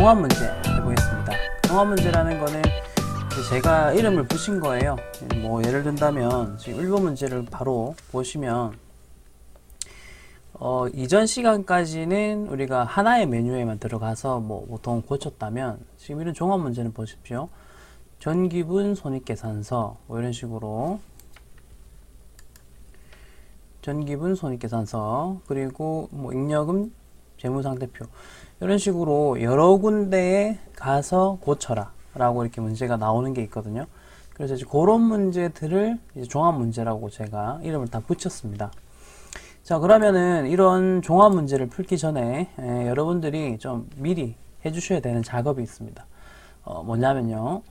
종합 문제 해보겠습니다. 종합 문제라는 거는 제가 이름을 붙인 거예요. 뭐 예를 든다면 지금 1번 문제를 바로 보시면 이전 시간까지는 우리가 하나의 메뉴에만 들어가서 뭐 보통 고쳤다면 지금 이런 종합 문제는 보십시오. 전기분 손익계산서 뭐 이런 식으로 전기분 손익계산서 그리고 뭐 잉여금 재무상태표 이런 식으로 여러 군데에 가서 고쳐라 라고 이렇게 문제가 나오는 게 있거든요. 그래서 이제 그런 문제들을 이제 종합 문제라고 제가 이름을 다 붙였습니다. 자, 그러면은 이런 종합 문제를 풀기 전에 여러분들이 좀 미리 해주셔야 되는 작업이 있습니다. 뭐냐면요.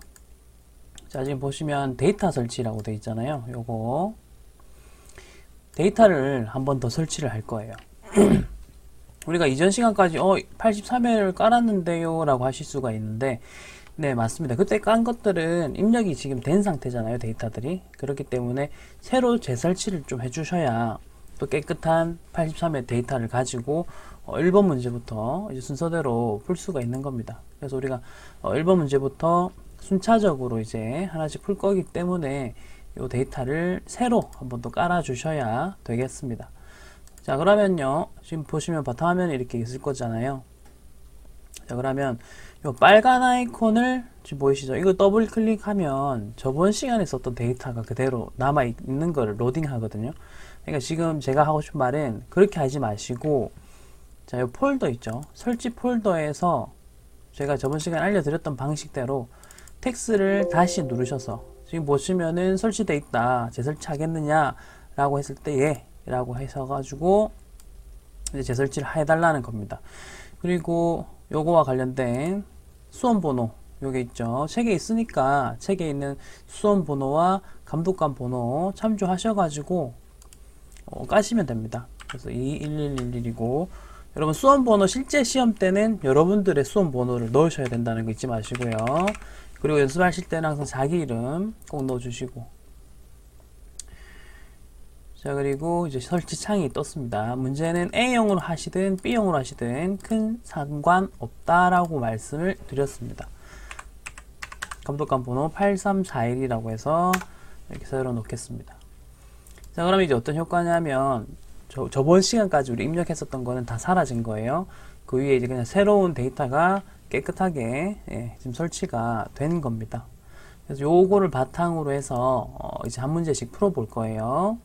자, 지금 보시면 데이터 설치라고 되어 있잖아요. 요거 데이터를 한 번 더 설치를 할 거예요. 우리가 이전 시간까지 83회를 깔았는데요 라고 하실 수가 있는데, 네, 맞습니다. 그때 깐 것들은 입력이 지금 된 상태잖아요, 데이터들이. 그렇기 때문에 새로 재설치를 좀 해주셔야 또 깨끗한 83회 데이터를 가지고 1번 문제부터 이제 순서대로 풀 수가 있는 겁니다. 그래서 우리가 1번 문제부터 순차적으로 이제 하나씩 풀 거기 때문에 이 데이터를 새로 한번 또 깔아 주셔야 되겠습니다. 자, 그러면요, 지금 보시면 바탕화면이 이렇게 있을 거잖아요. 자, 그러면 이 빨간 아이콘을 지금 보이시죠? 이거 더블 클릭하면 저번 시간에 썼던 데이터가 그대로 남아 있는 거를 로딩 하거든요. 그러니까 지금 제가 하고 싶은 말은 그렇게 하지 마시고, 자, 이 폴더 있죠? 설치 폴더에서 제가 저번 시간에 알려드렸던 방식대로 텍스를 다시 누르셔서 지금 보시면은 설치되어 있다. 재설치하겠느냐? 라고 했을 때 예. 라고 해서가지고 이제 재설치를 해달라는 겁니다. 그리고 요거와 관련된 수험번호 요게 있죠. 책에 있으니까 책에 있는 수험번호와 감독관 번호 참조하셔가지고 까시면 됩니다. 그래서 21111이고 여러분 수험번호 실제 시험 때는 여러분들의 수험번호를 넣으셔야 된다는 거 잊지 마시고요. 그리고 연습하실 때는 항상 자기 이름 꼭 넣어주시고, 자, 그리고 이제 설치 창이 떴습니다. 문제는 A형으로 하시든 B형으로 하시든 큰 상관없다라고 말씀을 드렸습니다. 감독관 번호 8341이라고 해서 이렇게 세워 놓겠습니다. 자, 그럼 이제 어떤 효과냐면 저번 시간까지 우리 입력했었던 거는 다 사라진 거예요. 그 위에 이제 그냥 새로운 데이터가 깨끗하게 지금 설치가 된 겁니다. 그래서 요거를 바탕으로 해서 이제 한 문제씩 풀어볼 거예요.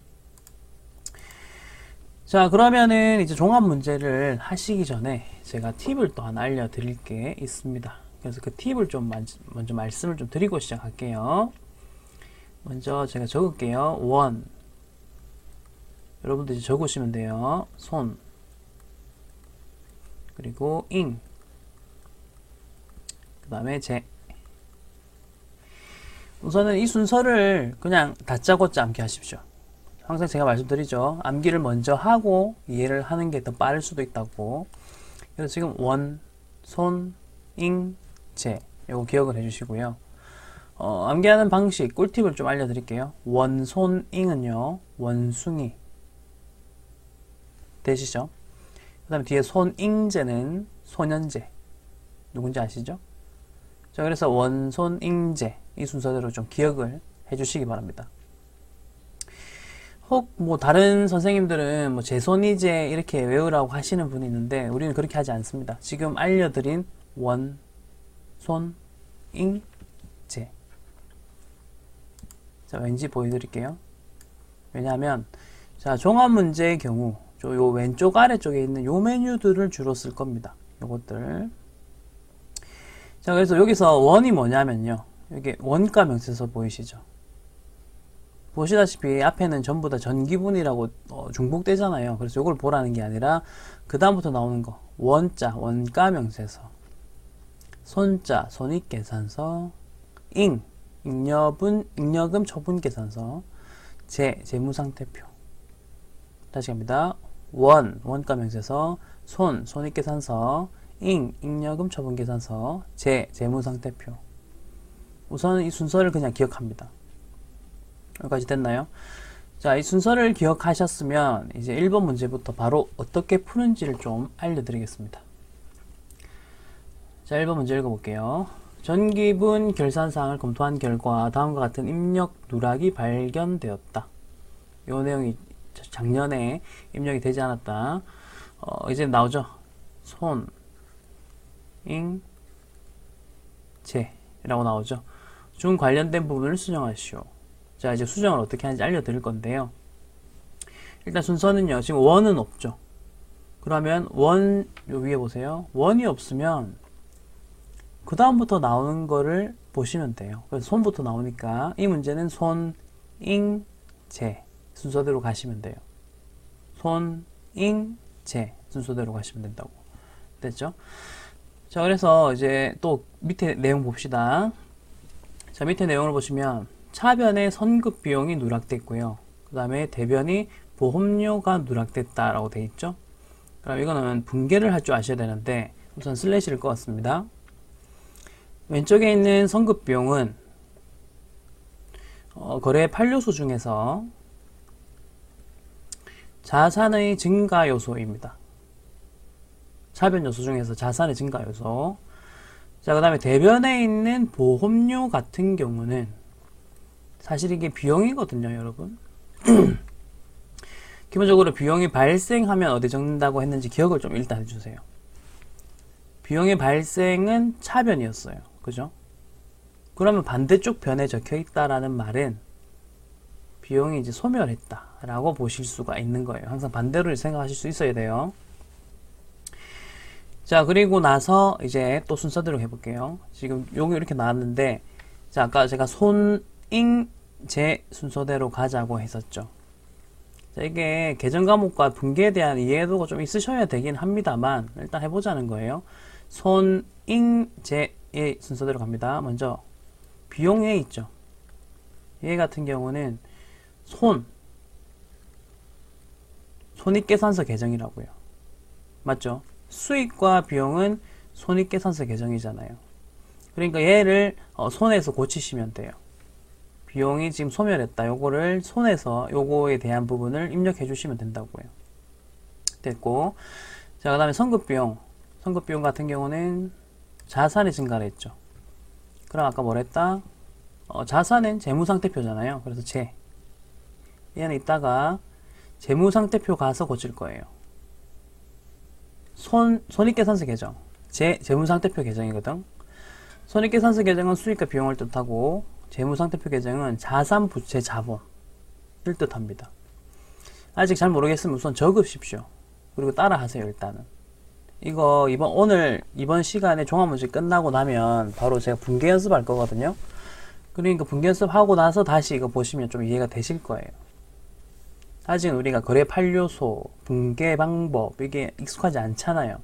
자, 그러면은 이제 종합 문제를 하시기 전에 제가 팁을 또 하나 알려드릴 게 있습니다. 그래서 그 팁을 좀 먼저 말씀을 좀 드리고 시작할게요. 먼저 제가 적을게요. 원. 여러분들 이제 적으시면 돼요. 손. 그리고 잉. 그 다음에 제. 우선은 이 순서를 그냥 다짜고짜 암기 하십시오. 항상 제가 말씀드리죠. 암기를 먼저 하고 이해를 하는 게 더 빠를 수도 있다고. 그래서 지금 원, 손, 잉, 제 이거 기억을 해주시고요. 암기하는 방식, 꿀팁을 좀 알려드릴게요. 원, 손, 잉은요. 원숭이 되시죠? 그 다음에 뒤에 손, 잉제는 소년제. 누군지 아시죠? 자, 그래서 원, 손, 잉제 이 순서대로 좀 기억을 해주시기 바랍니다. 혹 뭐 다른 선생님들은 뭐 제손이제 이렇게 외우라고 하시는 분이 있는데 우리는 그렇게 하지 않습니다. 지금 알려드린 원, 손, 잉, 제. 자, 왠지 보여드릴게요. 왜냐하면 자, 종합 문제의 경우 요 왼쪽 아래쪽에 있는 요 메뉴들을 주로 쓸 겁니다. 요것들. 자, 그래서 여기서 원이 뭐냐면요. 이게 원가 명세서 보이시죠? 보시다시피 앞에는 전부 다 전기분이라고 중복되잖아요. 그래서 이걸 보라는 게 아니라 그 다음부터 나오는 거 원자 원가 명세서, 손자 손익계산서, 잉 잉여금 처분계산서, 제 재무상태표. 다시 갑니다. 원 원가 명세서, 손 손익계산서, 잉 잉여금 처분계산서, 제 재무상태표. 우선 이 순서를 그냥 기억합니다. 여기까지 됐나요? 자, 이 순서를 기억하셨으면 이제 1번 문제부터 바로 어떻게 푸는지를 좀 알려드리겠습니다. 자, 1번 문제 읽어볼게요. 전기분 결산사항을 검토한 결과 다음과 같은 입력 누락이 발견되었다. 요 내용이 작년에 입력이 되지 않았다. 이제 나오죠. 손, 잉, 제 라고 나오죠. 중 관련된 부분을 수정하시오. 자, 이제 수정을 어떻게 하는지 알려드릴 건데요. 일단 순서는요. 지금 원은 없죠. 그러면 원, 요 위에 보세요. 원이 없으면 그 다음부터 나오는 거를 보시면 돼요. 그래서 손부터 나오니까 이 문제는 손, 잉, 제 순서대로 가시면 돼요. 손, 잉, 제 순서대로 가시면 된다고. 됐죠? 자, 그래서 이제 또 밑에 내용 봅시다. 자, 밑에 내용을 보시면 차변에 선급 비용이 누락됐고요. 그 다음에 대변이 보험료가 누락됐다라고 되어 있죠. 그럼 이거는 분계를 할 줄 아셔야 되는데 우선 슬래시를 꺼왔습니다. 왼쪽에 있는 선급 비용은 거래 판료수 중에서 자산의 증가 요소입니다. 차변 요소 중에서 자산의 증가 요소. 자, 그 다음에 대변에 있는 보험료 같은 경우는 사실 이게 비용이거든요, 여러분. 기본적으로 비용이 발생하면 어디 적는다고 했는지 기억을 좀 일단 해주세요. 비용의 발생은 차변이었어요. 그죠? 그러면 반대쪽 변에 적혀 있다라는 말은 비용이 이제 소멸했다 라고 보실 수가 있는 거예요. 항상 반대로 생각하실 수 있어야 돼요. 자, 그리고 나서 이제 또 순서대로 해볼게요. 지금 여기 이렇게 나왔는데, 자, 아까 제가 손, 잉, 제 순서대로 가자고 했었죠. 자, 이게 계정 과목과 분계에 대한 이해도가 좀 있으셔야 되긴 합니다만, 일단 해보자는 거예요. 손, 잉, 제의 순서대로 갑니다. 먼저, 비용에 있죠. 얘 같은 경우는 손익계산서 계정이라고요. 맞죠? 수익과 비용은 손익계산서 계정이잖아요. 그러니까 얘를 손에서 고치시면 돼요. 비용이 지금 소멸했다. 요거를 손에서 요거에 대한 부분을 입력해 주시면 된다고요. 됐고, 자, 그 다음에 선급비용. 선급비용 같은 경우는 자산이 증가를 했죠. 그럼 아까 뭐랬다? 자산은 재무상태표잖아요. 그래서 얘는 이따가 재무상태표 가서 고칠 거예요. 손익계산서 계정. 재무상태표 계정이거든. 손익계산서 계정은 수익과 비용을 뜻하고, 재무상태표 계정은 자산, 부채, 자본을 뜻합니다. 아직 잘 모르겠으면 우선 적으십시오. 그리고 따라 하세요, 일단은. 이거 이번 시간에 종합문제 끝나고 나면 바로 제가 분계 연습할 거거든요. 그러니까 분계 연습하고 나서 다시 이거 보시면 좀 이해가 되실 거예요. 아직은 우리가 거래 판료소, 분계 방법, 이게 익숙하지 않잖아요.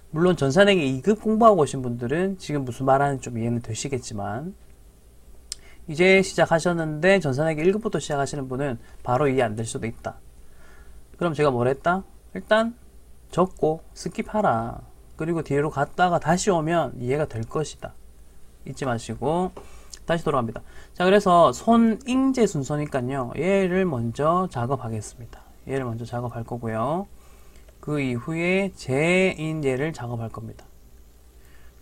물론 전산회계 2급 공부하고 오신 분들은 지금 무슨 말하는지 좀 이해는 되시겠지만, 이제 시작하셨는데 전산회계 1급부터 시작하시는 분은 바로 이해 안 될 수도 있다. 그럼 제가 뭘 했다? 일단 적고 스킵하라. 그리고 뒤로 갔다가 다시 오면 이해가 될 것이다. 잊지 마시고 다시 돌아갑니다. 자, 그래서 손잉제 순서니까요. 얘를 먼저 작업하겠습니다. 얘를 먼저 작업할 거고요. 그 이후에 제인얘를 작업할 겁니다.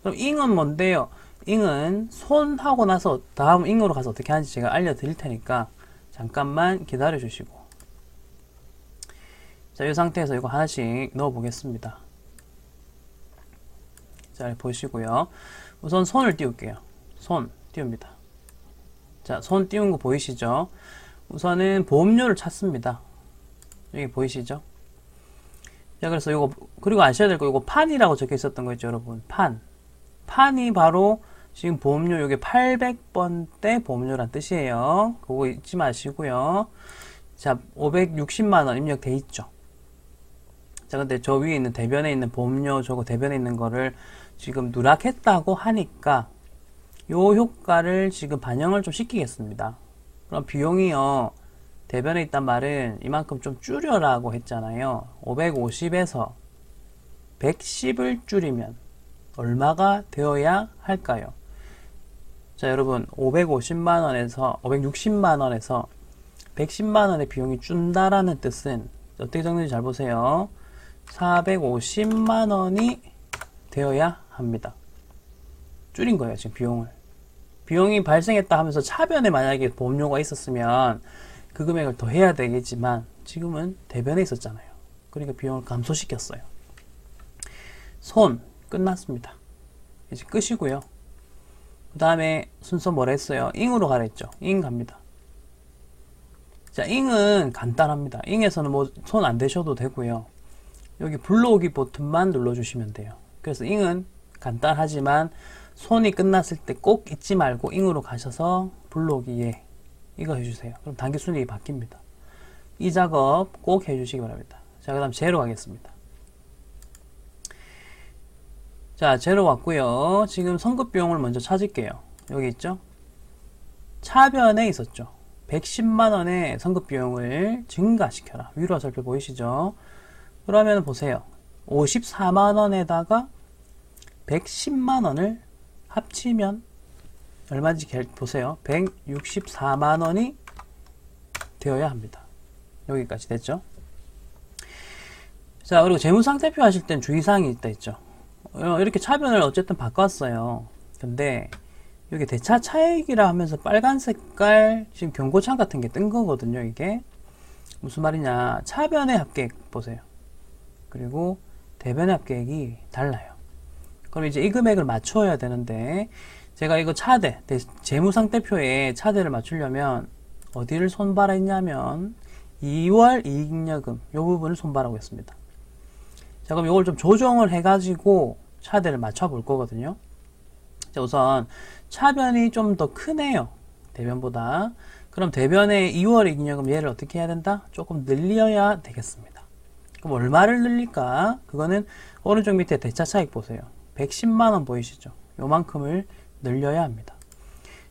그럼 잉은 뭔데요? 잉은 손 하고 나서 다음 잉으로 가서 어떻게 하는지 제가 알려드릴 테니까 잠깐만 기다려 주시고, 자, 이 상태에서 이거 하나씩 넣어 보겠습니다. 자, 보시고요. 우선 손을 띄울게요. 손 띄웁니다. 자, 손 띄운 거 보이시죠? 우선은 보험료를 찾습니다. 여기 보이시죠? 자, 그래서 이거, 그리고 아셔야 될 거, 이거 판이라고 적혀 있었던 거 있죠, 여러분. 판이 바로 지금 보험료, 요게 800번대 보험료란 뜻이에요. 그거 잊지 마시고요. 자, 560만원 입력돼 있죠. 자, 근데 저 위에 있는 대변에 있는 보험료, 저거 대변에 있는 거를 지금 누락했다고 하니까 요 효과를 지금 반영을 좀 시키겠습니다. 그럼 비용이요, 대변에 있단 말은 이만큼 좀 줄여라고 했잖아요. 550에서 110을 줄이면 얼마가 되어야 할까요? 자, 여러분, 550만원에서 560만원에서 110만원의 비용이 준다라는 뜻은 어떻게 적는지 잘 보세요. 450만원이 되어야 합니다. 줄인 거예요, 지금 비용을. 비용이 발생했다 하면서 차변에 만약에 보험료가 있었으면 그 금액을 더 해야 되겠지만 지금은 대변에 있었잖아요. 그러니까 비용을 감소시켰어요. 손 끝났습니다. 이제 끝이고요. 그 다음에 순서 뭐라 했어요? 잉으로 가라 했죠. 잉 갑니다. 자, 잉은 간단합니다. 잉에서는 뭐 손 안 대셔도 되고요. 여기 불러오기 버튼만 눌러주시면 돼요. 그래서 잉은 간단하지만 손이 끝났을 때 꼭 잊지 말고 잉으로 가셔서 불러오기 예 이거 해주세요. 그럼 단기 순이익이 바뀝니다. 이 작업 꼭 해주시기 바랍니다. 자, 그 다음 제로 가겠습니다. 자, 제로 왔고요. 지금 선급 비용을 먼저 찾을게요. 여기 있죠? 차변에 있었죠. 110만원의 선급 비용을 증가시켜라. 위로 화살표 보이시죠? 그러면 보세요. 54만원에다가 110만원을 합치면 얼마인지 보세요. 164만원이 되어야 합니다. 여기까지 됐죠? 자, 그리고 재무상태표 하실 땐 주의사항이 있다 했죠. 이렇게 차변을 어쨌든 바꿨어요. 근데 여기 대차 차익이라 하면서 빨간 색깔 지금 경고창 같은 게 뜬 거거든요. 이게 무슨 말이냐, 차변의 합계액 보세요. 그리고 대변의 합계액이 달라요. 그럼 이제 이 금액을 맞춰야 되는데 제가 이거 차대 재무상태표에 차대를 맞추려면 어디를 손발했냐면 2월 이익여금 이 부분을 손발하고 있습니다. 자, 그럼 이걸 좀 조정을 해가지고 차대를 맞춰 볼 거거든요. 자, 우선 차변이 좀 더 크네요. 대변보다. 그럼 대변의 2월 이익여금 얘를 어떻게 해야 된다? 조금 늘려야 되겠습니다. 그럼 얼마를 늘릴까? 그거는 오른쪽 밑에 대차 차익 보세요. 110만원 보이시죠? 요만큼을 늘려야 합니다.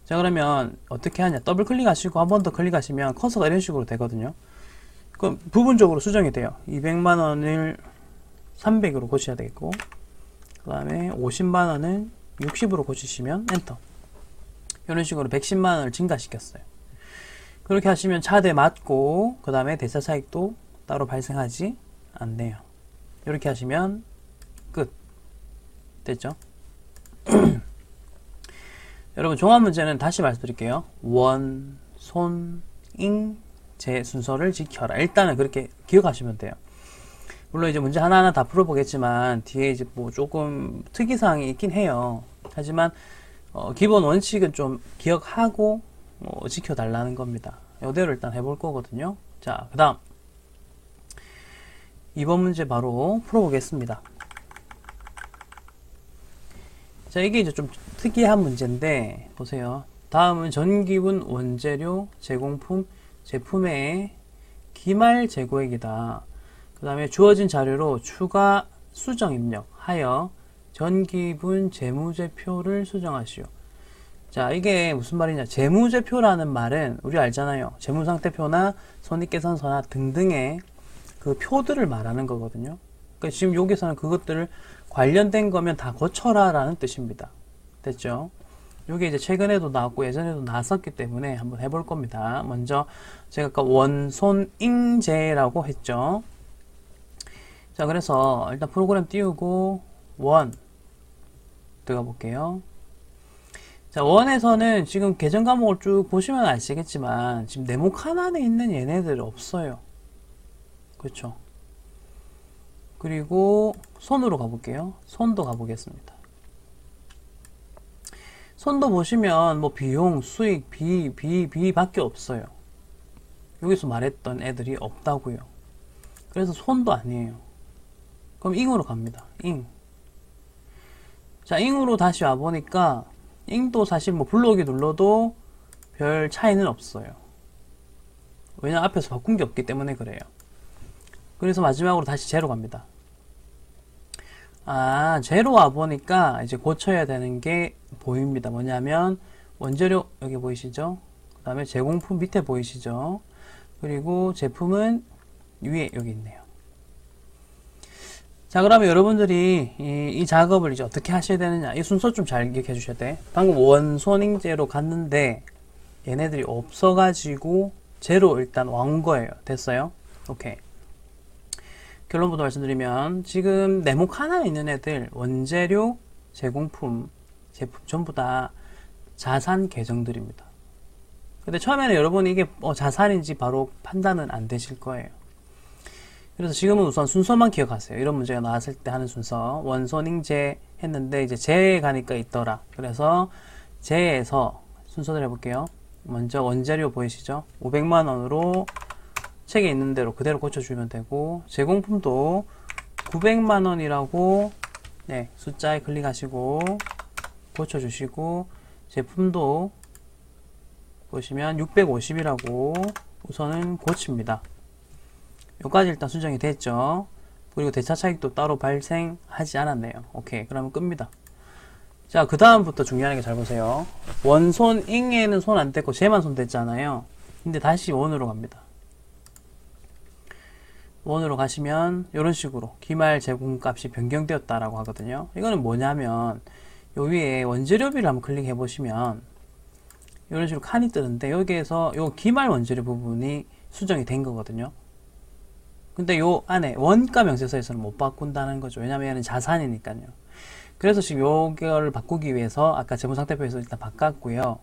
자, 그러면 어떻게 하냐? 더블 클릭하시고 한 번 더 클릭하시면 커서가 이런 식으로 되거든요. 그럼 부분적으로 수정이 돼요. 200만원을 300으로 고치셔야 되겠고, 그 다음에 50만원은 60으로 고치시면 엔터. 이런 식으로 110만원을 증가시켰어요. 그렇게 하시면 차대 맞고 그 다음에 대차 차익도 따로 발생하지 않네요. 이렇게 하시면 끝. 됐죠? 여러분, 종합문제는 다시 말씀드릴게요. 원, 손, 잉, 제 순서를 지켜라. 일단은 그렇게 기억하시면 돼요. 물론 이제 문제 하나하나 다 풀어보겠지만 뒤에 이제 뭐 조금 특이사항이 있긴 해요. 하지만 기본 원칙은 좀 기억하고 지켜달라는 겁니다. 이대로 일단 해볼 거거든요. 자, 그 다음 2번 문제 바로 풀어보겠습니다. 자, 이게 이제 좀 특이한 문제인데 보세요. 다음은 전기분, 원재료, 제공품, 제품의 기말 재고액이다. 그 다음에 주어진 자료로 추가 수정 입력하여 전기분 재무제표를 수정하시오. 자, 이게 무슨 말이냐. 재무제표라는 말은 우리 알잖아요. 재무상태표나 손익계산서나 등등의 그 표들을 말하는 거거든요. 그러니까 지금 여기서는 그것들을 관련된 거면 다 고쳐라 라는 뜻입니다. 됐죠? 이게 이제 최근에도 나왔고 예전에도 나왔었기 때문에 한번 해볼 겁니다. 먼저 제가 아까 원손잉제라고 했죠. 자, 그래서 일단 프로그램 띄우고 원 들어가 볼게요. 자, 원에서는 지금 계정 과목을 쭉 보시면 아시겠지만 지금 네모 칸 안에 있는 얘네들 없어요. 그렇죠? 그리고 손으로 가볼게요. 손도 가보겠습니다. 손도 보시면 뭐 비용, 수익, 비밖에 없어요. 여기서 말했던 애들이 없다고요. 그래서 손도 아니에요. 그럼 잉으로 갑니다. 잉. 자, 잉으로 다시 와보니까 잉도 사실 뭐 불러오기 눌러도 별 차이는 없어요. 왜냐면 앞에서 바꾼 게 없기 때문에 그래요. 그래서 마지막으로 다시 제로 갑니다. 아, 제로 와보니까 이제 고쳐야 되는 게 보입니다. 뭐냐면 원재료 여기 보이시죠? 그 다음에 제공품 밑에 보이시죠? 그리고 제품은 위에 여기 있네요. 자, 그러면 여러분들이 이 작업을 이제 어떻게 하셔야 되느냐, 이 순서 좀 잘 기억해 주셔야 돼. 방금 원손잉제로 갔는데 얘네들이 없어가지고 제로 일단 완 거예요. 됐어요? 오케이. 결론부터 말씀드리면 지금 네모 하나 있는 애들 원재료, 제공품, 제품 전부 다 자산 계정들입니다. 근데 처음에는 여러분이 이게 자산인지 바로 판단은 안 되실 거예요. 그래서 지금은 우선 순서만 기억하세요. 이런 문제가 나왔을 때 하는 순서. 원손잉제 했는데 이제 재 가니까 있더라. 그래서 재에서 순서대로 해볼게요. 먼저 원재료 보이시죠? 500만원으로 책에 있는 대로 그대로 고쳐주면 되고, 제공품도 900만원이라고 네, 숫자에 클릭하시고 고쳐주시고, 제품도 보시면 650이라고 우선은 고칩니다. 여기까지 일단 수정이 됐죠. 그리고 대차 차익도 따로 발생하지 않았네요. 오케이, 그러면 끕니다. 자, 그 다음부터 중요한 게 잘 보세요. 원손 잉에는 손 안 뗐고 쟤만 손 뗐잖아요. 근데 다시 원으로 갑니다. 원으로 가시면 이런 식으로 기말 제공값이 변경되었다라고 하거든요. 이거는 뭐냐면 요 위에 원재료비를 한번 클릭해 보시면 이런 식으로 칸이 뜨는데, 여기에서 요 기말 원재료 부분이 수정이 된 거거든요. 근데 요 안에 원가 명세서에서는 못 바꾼다는 거죠. 왜냐면 얘는 자산이니까요. 그래서 지금 요걸 바꾸기 위해서 아까 재무상태표에서 일단 바꿨고요.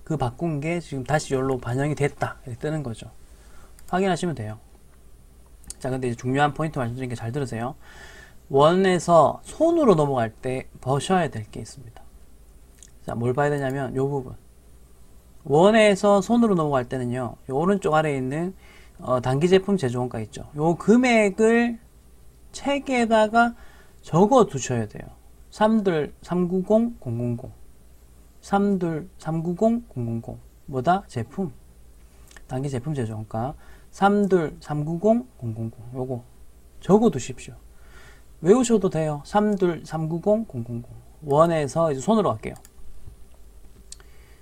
그 바꾼 게 지금 다시 여기로 반영이 됐다 이렇게 뜨는 거죠. 확인하시면 돼요. 자, 근데 이제 중요한 포인트 말씀드린 게 잘 들으세요. 원에서 손으로 넘어갈 때 보셔야 될 게 있습니다. 자, 뭘 봐야 되냐면 요 부분. 원에서 손으로 넘어갈 때는요, 요 오른쪽 아래에 있는 단기 제품 제조원가 있죠. 요 금액을 책에다가 적어 두셔야 돼요. 390,000 390,000 뭐다? 제품. 단기 제품 제조원가 390,000 요거 적어 두십시오. 외우셔도 돼요. 390,000 원에서 이제 손으로 할게요.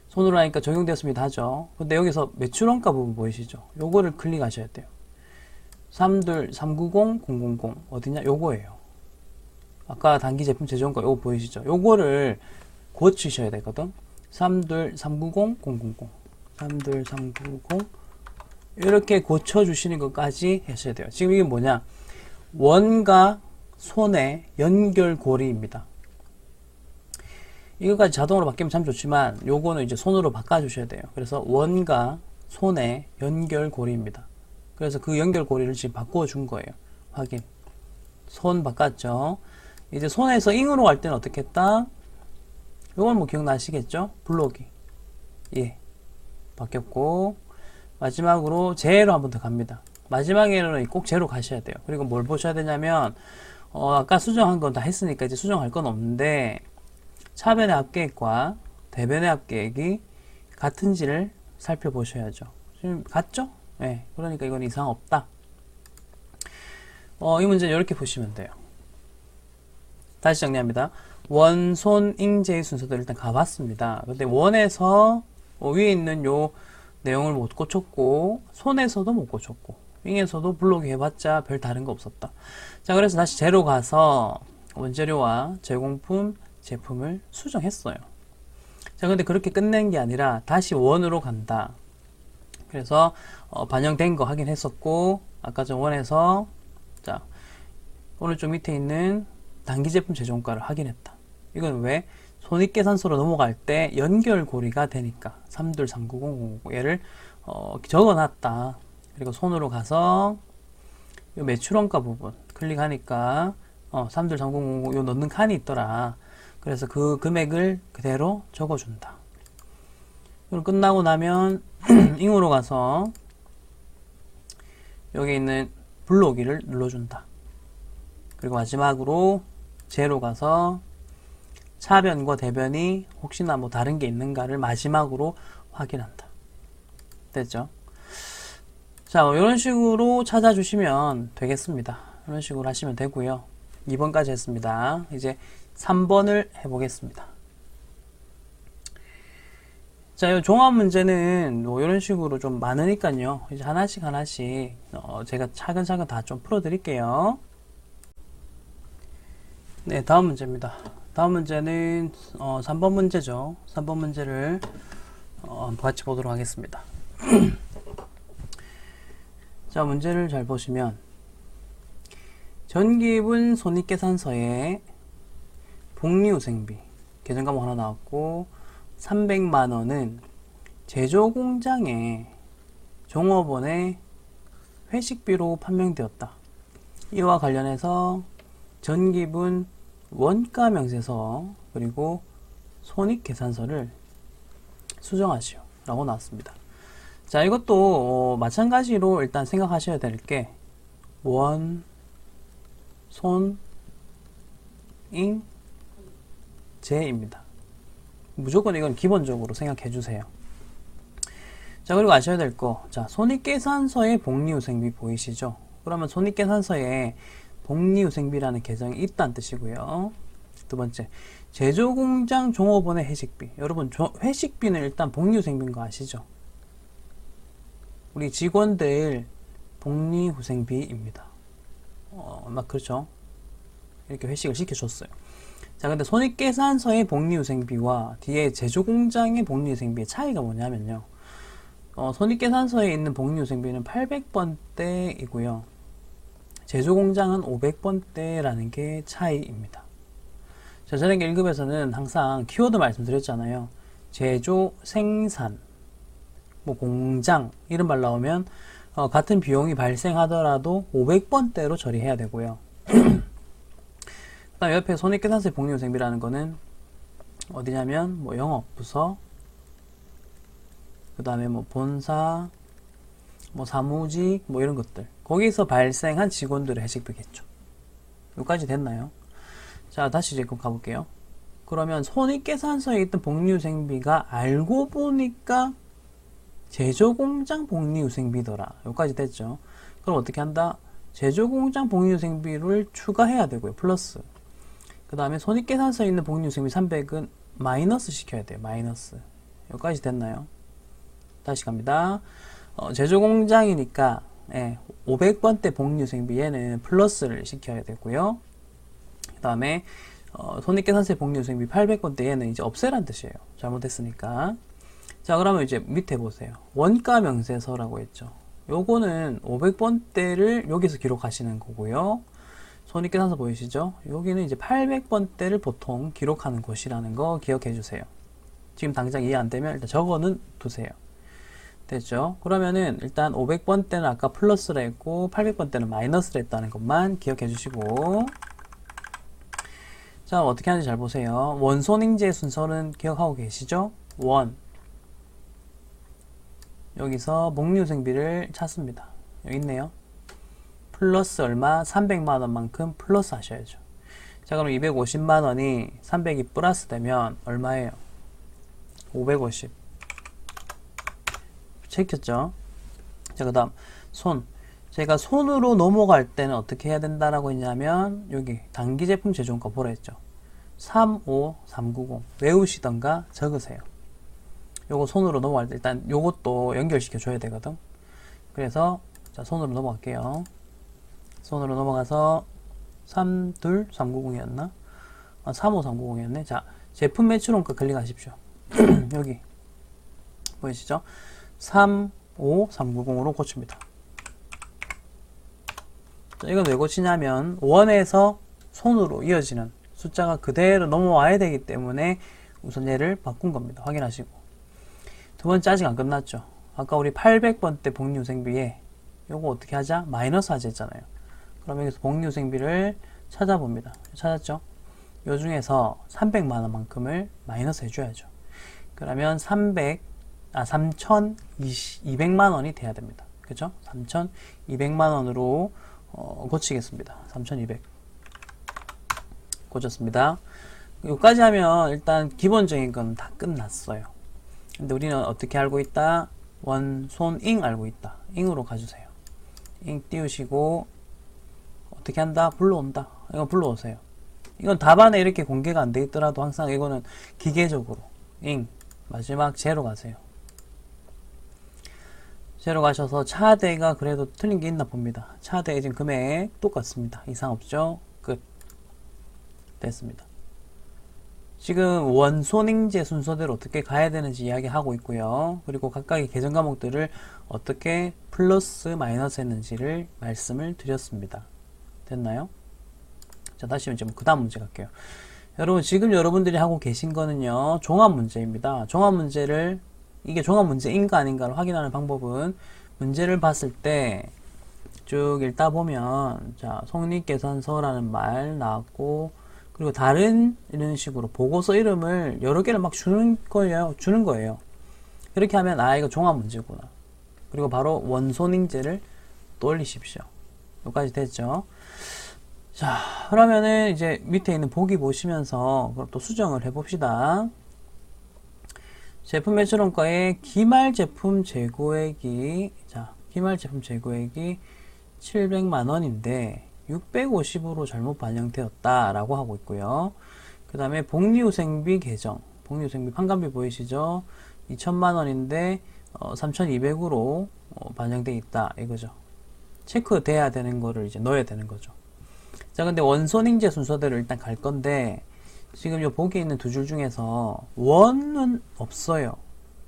손으로 하니까 적용되었습니다 하죠. 근데 여기서 매출원가 부분 보이시죠? 요거를 클릭하셔야 돼요. 390,000 어디냐? 요거예요. 아까 단기 제품 제조원가 요거 보이시죠? 요거를 고치셔야 되거든. 390,000 390,000 이렇게 고쳐주시는 것까지 하셔야 돼요. 지금 이게 뭐냐? 원과 손의 연결고리입니다. 이거까지 자동으로 바뀌면 참 좋지만 요거는 이제 손으로 바꿔주셔야 돼요. 그래서 원과 손의 연결고리입니다. 그래서 그 연결고리를 지금 바꿔준 거예요. 확인. 손 바꿨죠. 이제 손에서 잉으로 갈 때는 어떻게 했다? 요건 뭐 기억나시겠죠? 블록이. 예. 바뀌었고, 마지막으로 제로 한 번 더 갑니다. 마지막에는 꼭 제로 가셔야 돼요. 그리고 뭘 보셔야 되냐면, 아까 수정한 건 다 했으니까 이제 수정할 건 없는데, 차변의 합계액과 대변의 합계액이 같은지를 살펴보셔야죠. 지금 같죠? 네, 그러니까 이건 이상 없다. 이 문제는 이렇게 보시면 돼요. 다시 정리합니다. 원, 손, 잉제의 순서도 일단 가봤습니다. 근데 원에서 위에 있는 요 내용을 못 고쳤고, 손에서도 못 고쳤고, 잉에서도 블록이 해봤자 별 다른 거 없었다. 자, 그래서 다시 제로 가서 원재료와 제공품, 제품을 수정했어요. 자, 근데 그렇게 끝낸 게 아니라 다시 원으로 간다. 그래서 반영된 거 확인했었고, 아까 전 원에서 자, 오른쪽 밑에 있는 단기 제품 제조원가를 확인했다. 이건 왜? 손익계산서로 넘어갈 때 연결고리가 되니까 32390 얘를 적어놨다. 그리고 손으로 가서 요 매출원가 부분 클릭하니까 32390 요 넣는 칸이 있더라. 그래서 그 금액을 그대로 적어준다. 그리고 끝나고 나면 잉으로 가서 여기 있는 블록이를 눌러준다. 그리고 마지막으로 제로 가서 차변과 대변이 혹시나 뭐 다른 게 있는가를 마지막으로 확인한다. 됐죠? 자, 이런 식으로 찾아주시면 되겠습니다. 이런 식으로 하시면 되고요. 2번까지 했습니다. 이제 3번을 해보겠습니다. 자, 이 종합 문제는 뭐 이런 식으로 좀 많으니까요. 이제 하나씩 제가 차근차근 다 좀 풀어드릴게요. 네, 다음 문제입니다. 다음 문제는 3번 문제죠. 3번 문제를 같이 보도록 하겠습니다. 자, 문제를 잘 보시면 전기분 손익계산서에 복리후생비, 계정 과목 하나 나왔고 300만 원은 제조 공장의 종업원의 회식비로 판명되었다. 이와 관련해서 전기분 원가 명세서 그리고 손익계산서를 수정하시오 라고 나왔습니다. 자, 이것도 마찬가지로 일단 생각하셔야 될 게 원, 손, 잉, 제입니다. 무조건 이건 기본적으로 생각해 주세요. 자, 그리고 아셔야 될 거, 자, 손익계산서의 복리후생비 보이시죠? 그러면 손익계산서에 복리후생비라는 계정이 있다는 뜻이고요. 두 번째, 제조공장 종업원의 회식비. 여러분, 회식비는 일단 복리후생비인 거 아시죠? 우리 직원들 복리후생비입니다. 막 그렇죠? 이렇게 회식을 시켜줬어요. 자, 근데 손익계산서의 복리후생비와 뒤에 제조공장의 복리후생비의 차이가 뭐냐면요. 손익계산서에 있는 복리후생비는 800번대이고요. 제조공장은 500번대라는 게 차이입니다. 자, 저녁에 1급에서는 항상 키워드 말씀드렸잖아요. 제조, 생산, 뭐 공장 이런 말 나오면 같은 비용이 발생하더라도 500번대로 처리해야 되고요. 그 다음 옆에 손익계산서의 복리후생비라는 거는 어디냐면 뭐 영업부서, 그 다음에 뭐 본사, 뭐 사무직, 뭐 이런 것들. 거기서 발생한 직원들의 회식비겠죠. 여기까지 됐나요? 자, 다시 이제 가볼게요. 그러면 손익계산서에 있던 복리후생비가 알고 보니까 제조공장 복리후생비더라. 여기까지 됐죠. 그럼 어떻게 한다? 제조공장 복리후생비를 추가해야 되고요. 플러스. 그 다음에 손익계산서에 있는 복리후생비 300은 마이너스 시켜야 돼요. 마이너스. 여기까지 됐나요? 다시 갑니다. 제조공장이니까 500번대 복리후생비 얘는 플러스를 시켜야 되고요. 그 다음에 손익계산서의 복리후생비 800번대 얘는 이제 없애란 뜻이에요. 잘못했으니까. 자, 그러면 이제 밑에 보세요. 원가 명세서라고 했죠. 요거는 500번대를 여기서 기록하시는 거고요. 손익계산서 보이시죠? 여기는 이제 800번대를 보통 기록하는 곳이라는 거 기억해 주세요. 지금 당장 이해 안 되면 일단 저거는 두세요. 됐죠? 그러면은 일단 500번대는 아까 플러스를 했고 800번대는 마이너스를 했다는 것만 기억해 주시고, 자, 어떻게 하는지 잘 보세요. 원손익제 순서는 기억하고 계시죠? 원, 여기서 복리후생비를 찾습니다. 여기 있네요. 플러스 얼마? 300만원만큼 플러스 하셔야죠. 자, 그럼 250만원이 300이 플러스 되면 얼마예요? 550. 체크했죠? 자, 그 다음 손. 제가 손으로 넘어갈 때는 어떻게 해야 된다라고 했냐면 여기 단기제품 제조원가 보라 했죠. 35390 외우시던가 적으세요. 요거 손으로 넘어갈 때 일단 요것도 연결시켜 줘야 되거든. 그래서 자, 손으로 넘어갈게요. 손으로 넘어가서 32390이었나? 35390이었네. 자, 제품 매출원가 클릭하십시오. 여기 보이시죠? 35390으로 고칩니다. 자, 이건 왜 고치냐면 원에서 손으로 이어지는 숫자가 그대로 넘어와야 되기 때문에 우선 얘를 바꾼 겁니다. 확인하시고. 두 번째 아직 안 끝났죠. 아까 우리 800번대 복리후생비에 요거 어떻게 하자? 마이너스 하자 했잖아요. 그럼 여기서 복리후생비를 찾아봅니다. 찾았죠? 요 중에서 300만원만큼을 마이너스 해줘야죠. 그러면 3,200만원이 돼야 됩니다. 그죠? 3,200만원으로 고치겠습니다. 3,200 고쳤습니다. 여기까지 하면 일단 기본적인 건 다 끝났어요. 근데 우리는 어떻게 알고 있다? 원, 손, 잉 알고 있다. 잉으로 가주세요. 잉 띄우시고 어떻게 한다? 불러온다. 이건 불러오세요. 이건 답안에 이렇게 공개가 안 돼 있더라도 항상 이거는 기계적으로 잉 마지막 제로 가세요. 제로 가셔서 차대가 그래도 틀린 게 있나 봅니다. 차대 지금 금액 똑같습니다. 이상 없죠? 끝. 됐습니다. 지금 원손익제 순서대로 어떻게 가야 되는지 이야기하고 있고요. 그리고 각각의 계정 과목들을 어떻게 플러스 마이너스 했는지를 말씀을 드렸습니다. 됐나요? 자, 다시 이제 그 다음 문제 갈게요. 여러분, 지금 여러분들이 하고 계신 거는요, 종합 문제입니다. 종합 문제를, 이게 종합 문제인가 아닌가를 확인하는 방법은 문제를 봤을 때 쭉 읽다 보면, 자, 성립계산서라는 말 나왔고, 그리고 다른 이런 식으로 보고서 이름을 여러 개를 막 주는 거예요. 그렇게 하면, 아, 이거 종합 문제구나. 그리고 바로 원손인제를 떠올리십시오. 여기까지 됐죠? 자, 그러면은 이제 밑에 있는 보기 보시면서 그럼 또 수정을 해봅시다. 제품 매출원가의 기말 제품 재고액이, 자, 기말 제품 재고액이 700만원인데 650으로 잘못 반영되었다라고 하고 있고요. 그 다음에 복리후생비 계정, 복리후생비 판관비 보이시죠? 2천만원인데 3,200으로 반영되어 있다 이거죠. 체크돼야 되는 거를 이제 넣어야 되는 거죠. 자, 근데 원손인제 순서대로 일단 갈 건데 지금 요 보기에 있는 두 줄 중에서 원은 없어요.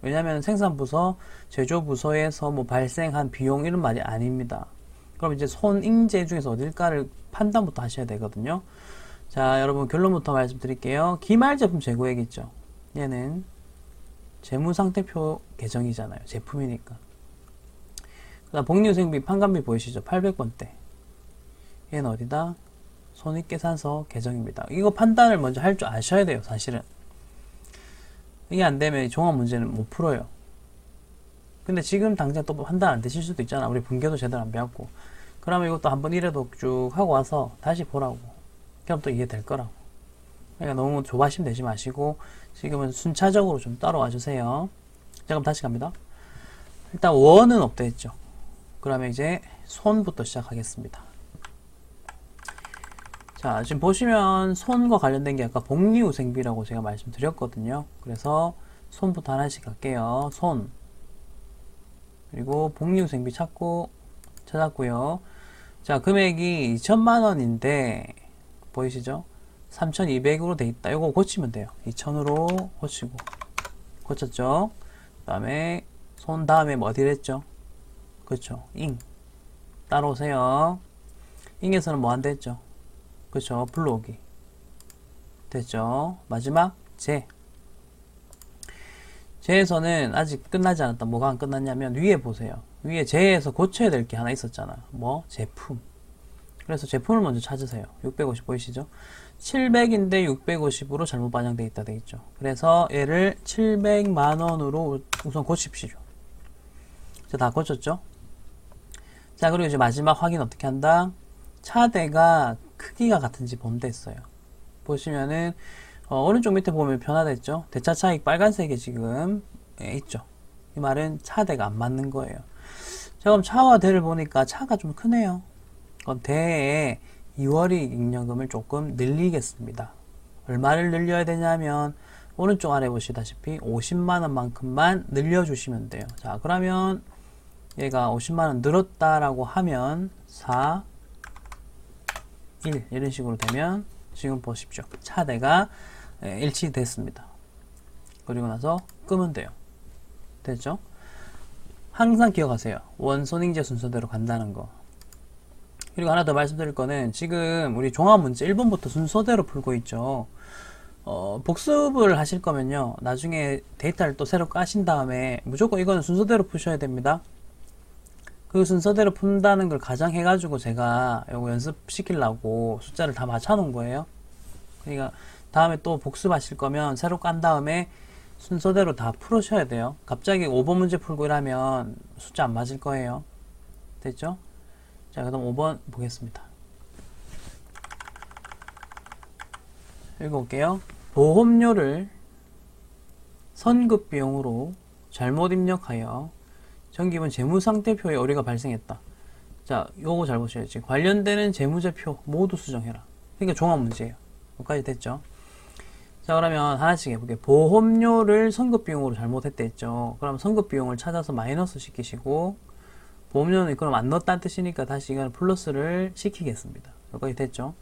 왜냐면 생산부서, 제조부서에서 뭐 발생한 비용 이런 말이 아닙니다. 그럼 이제 손인제 중에서 어딜까를 판단부터 하셔야 되거든요. 자, 여러분 결론부터 말씀드릴게요. 기말 제품 재고액 있죠. 얘는 재무상태표 계정이잖아요. 제품이니까. 그 다음 복리후생비 판관비 보이시죠? 800번대. 얘는 어디다? 손익계산서 계정입니다. 이거 판단을 먼저 할 줄 아셔야 돼요. 사실은. 이게 안 되면 종합 문제는 못 풀어요. 근데 지금 당장 또 판단 안 되실 수도 있잖아. 우리 분계도 제대로 안 배웠고. 그러면 이것도 한번 이래도 쭉 하고 와서 다시 보라고. 그럼 또 이해될 거라고. 그러니까 너무 조바심 내지 마시고 지금은 순차적으로 좀 따라와 주세요. 자, 그럼 다시 갑니다. 일단 원은 없다 했죠. 그러면 이제 손부터 시작하겠습니다. 자, 지금 보시면 손과 관련된 게 아까 복리후생비라고 제가 말씀드렸거든요. 그래서 손부터 하나씩 갈게요. 손. 그리고 복리후생비 찾았고요. 자, 금액이 2천만원인데 보이시죠? 3,200으로 돼 있다. 이거 고치면 돼요. 2,000으로 고치고. 고쳤죠? 그 다음에 손 다음에 뭐 어디를 했죠? 그렇죠. 잉. 따라오세요. 잉에서는 뭐 한다 했죠? 그렇죠. 불러오기. 됐죠? 마지막 제. 제에서는 아직 끝나지 않았다. 뭐가 안 끝났냐면 위에 보세요. 위에 제에서 고쳐야 될 게 하나 있었잖아. 뭐? 제품. 그래서 제품을 먼저 찾으세요. 650 보이시죠? 700인데 650으로 잘못 반영되어 있다 돼 있죠. 그래서 얘를 700만원으로 우선 고칩시오. 자, 다 고쳤죠? 자, 그리고 이제 마지막 확인 어떻게 한다? 차대가 크기가 같은지 본다 했어요. 보시면은 오른쪽 밑에 보면 변화됐죠? 대차 차익 빨간색이 지금 있죠. 이 말은 차대가 안 맞는 거예요. 자, 그럼 차와 대를 보니까 차가 좀 크네요. 그럼 대에 2월이익 잉여금을 조금 늘리겠습니다. 얼마를 늘려야 되냐면 오른쪽 아래 보시다시피 50만원만큼만 늘려주시면 돼요. 자, 그러면 얘가 50만원 늘었다라고 하면 4, 1 이런 식으로 되면 지금 보십시오. 차대가 일치됐습니다. 그리고 나서 끄면 돼요. 됐죠? 항상 기억하세요. 원손익제 순서대로 간다는 거. 그리고 하나 더 말씀드릴 거는 지금 우리 종합문제 1번부터 순서대로 풀고 있죠. 복습을 하실 거면요. 나중에 데이터를 또 새로 까신 다음에 무조건 이거는 순서대로 푸셔야 됩니다. 그 순서대로 푼다는 걸 가정해가지고 제가 이거 연습시키려고 숫자를 다 맞춰 놓은 거예요. 그러니까 다음에 또 복습하실 거면 새로 깐 다음에 순서대로 다 풀으셔야 돼요. 갑자기 5번 문제 풀고 이러면 숫자 안 맞을 거예요. 됐죠? 자, 그럼 5번 보겠습니다. 읽어볼게요. 보험료를 선급 비용으로 잘못 입력하여 정기분 재무상태표에 오류가 발생했다. 자, 요거 잘 보셔야지. 관련되는 재무제표 모두 수정해라. 그러니까 종합 문제예요. 여기까지 됐죠? 자, 그러면 하나씩 해볼게요. 보험료를 선급비용으로 잘못했다 했죠. 그럼 선급비용을 찾아서 마이너스 시키시고, 보험료는 그럼 안 넣었다는 뜻이니까 다시 이거는 플러스를 시키겠습니다. 여기까지 됐죠?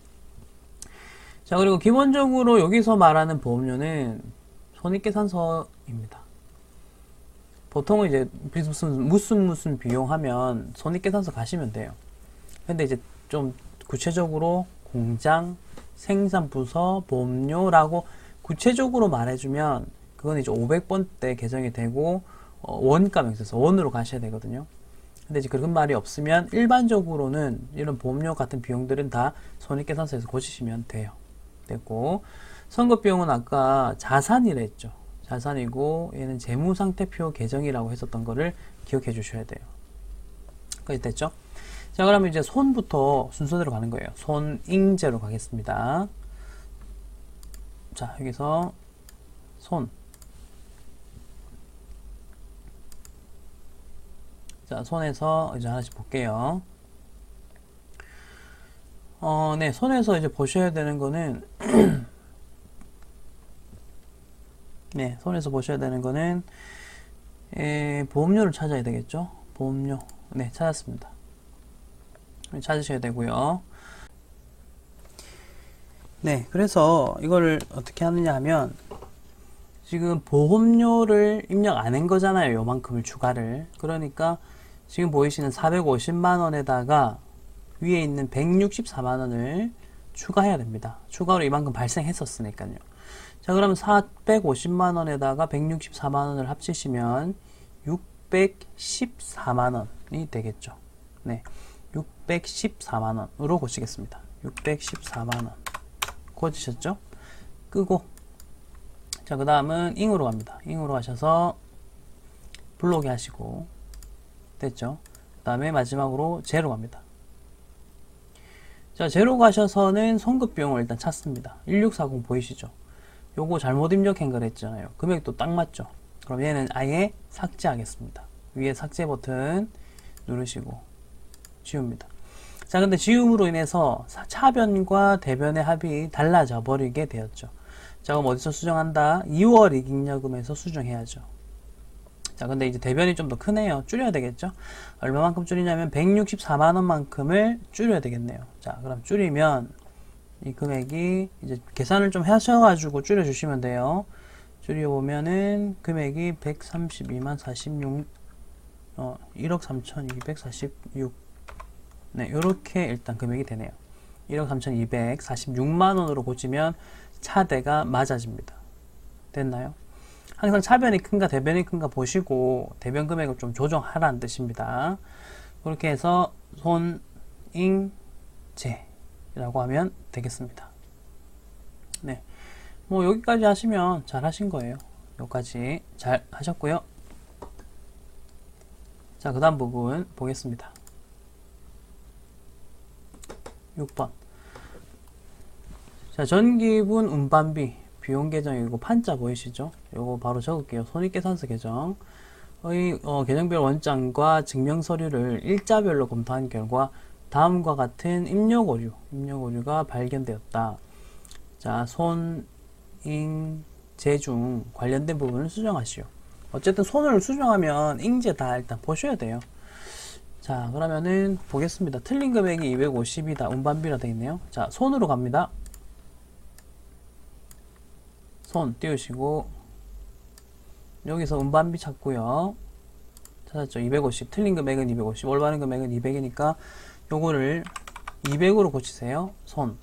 자, 그리고 기본적으로 여기서 말하는 보험료는 손익계산서입니다. 보통은 이제 무슨 비용 하면 손익계산서 가시면 돼요. 근데 이제 좀 구체적으로 공장, 생산부서 보험료라고 구체적으로 말해주면 그건 이제 500번 때 계정이 되고 원가명 써서 원으로 가셔야 되거든요. 근데 이제 그런 말이 없으면 일반적으로는 이런 보험료 같은 비용들은 다 손익계산서에서 고치시면 돼요. 됐고, 선급비용은 아까 자산이라 했죠. 자산이고 얘는 재무상태표 계정이라고 했었던 거를 기억해 주셔야 돼요. 거기까지 됐죠? 자, 그러면 이제 손부터 순서대로 가는 거예요. 손잉제로 가겠습니다. 자, 여기서 손. 자, 손에서 이제 하나씩 볼게요. 네, 손에서 이제 보셔야 되는 거는 네, 손에서 보셔야 되는 거는 보험료를 찾아야 되겠죠? 보험료. 네, 찾았습니다. 찾으셔야 되고요. 네, 그래서 이거를 어떻게 하느냐 하면 지금 보험료를 입력 안 한 거잖아요. 요만큼을 추가를. 그러니까 지금 보이시는 450만 원에다가 위에 있는 164만 원을 추가해야 됩니다. 추가로 이만큼 발생했었으니까요. 자, 그러면 450만 원에다가 164만 원을 합치시면 614만 원이 되겠죠. 네. 614만 원으로 고치겠습니다. 614만 원. 고치셨죠? 끄고. 자, 그 다음은 잉으로 갑니다. 잉으로 가셔서 불러오게 하시고. 됐죠? 그 다음에 마지막으로 제로 갑니다. 자, 제로 가셔서는 송급비용을 일단 찾습니다. 1640 보이시죠? 요거 잘못 입력한 걸 했잖아요. 금액도 딱 맞죠? 그럼 얘는 아예 삭제하겠습니다. 위에 삭제 버튼 누르시고 지웁니다. 자, 근데 지움으로 인해서 차변과 대변의 합이 달라져 버리게 되었죠. 자, 그럼 어디서 수정한다? 2월 이익잉여금에서 수정해야죠. 자, 근데 이제 대변이 좀 더 크네요. 줄여야 되겠죠? 얼마만큼 줄이냐면 164만 원만큼을 줄여야 되겠네요. 자, 그럼 줄이면 이 금액이 이제 계산을 좀 하셔가지고 줄여주시면 돼요. 줄여보면은 금액이 132만 46, 1억 3,246. 네, 요렇게 일단 금액이 되네요. 1억 3,246만 원으로 고치면 차대가 맞아집니다. 됐나요? 항상 차변이 큰가 대변이 큰가 보시고 대변 금액을 좀 조정하라는 뜻입니다. 그렇게 해서 손잉제라고 하면 되겠습니다. 네, 뭐 여기까지 하시면 잘 하신 거예요. 여기까지 잘 하셨고요. 자, 그 다음 부분 보겠습니다. 6번. 자, 전기분 운반비 비용 계정이고 판자 보이시죠? 요거 바로 적을게요. 손익계산서 계정. 계정별 원장과 증명서류를 일자별로 검토한 결과 다음과 같은 입력오류가 발견되었다. 자, 손잉제 중 관련된 부분을 수정하시오. 어쨌든 손을 수정하면 잉제 다 일단 보셔야 돼요. 자, 그러면은 보겠습니다. 틀린 금액이 250이다. 운반비라 되어 있네요. 자, 손으로 갑니다. 손 띄우시고 여기서 운반비 찾고요. 찾았죠? 250. 틀린 금액은 250. 올바른 금액은 200이니까 요거를 200으로 고치세요. 손.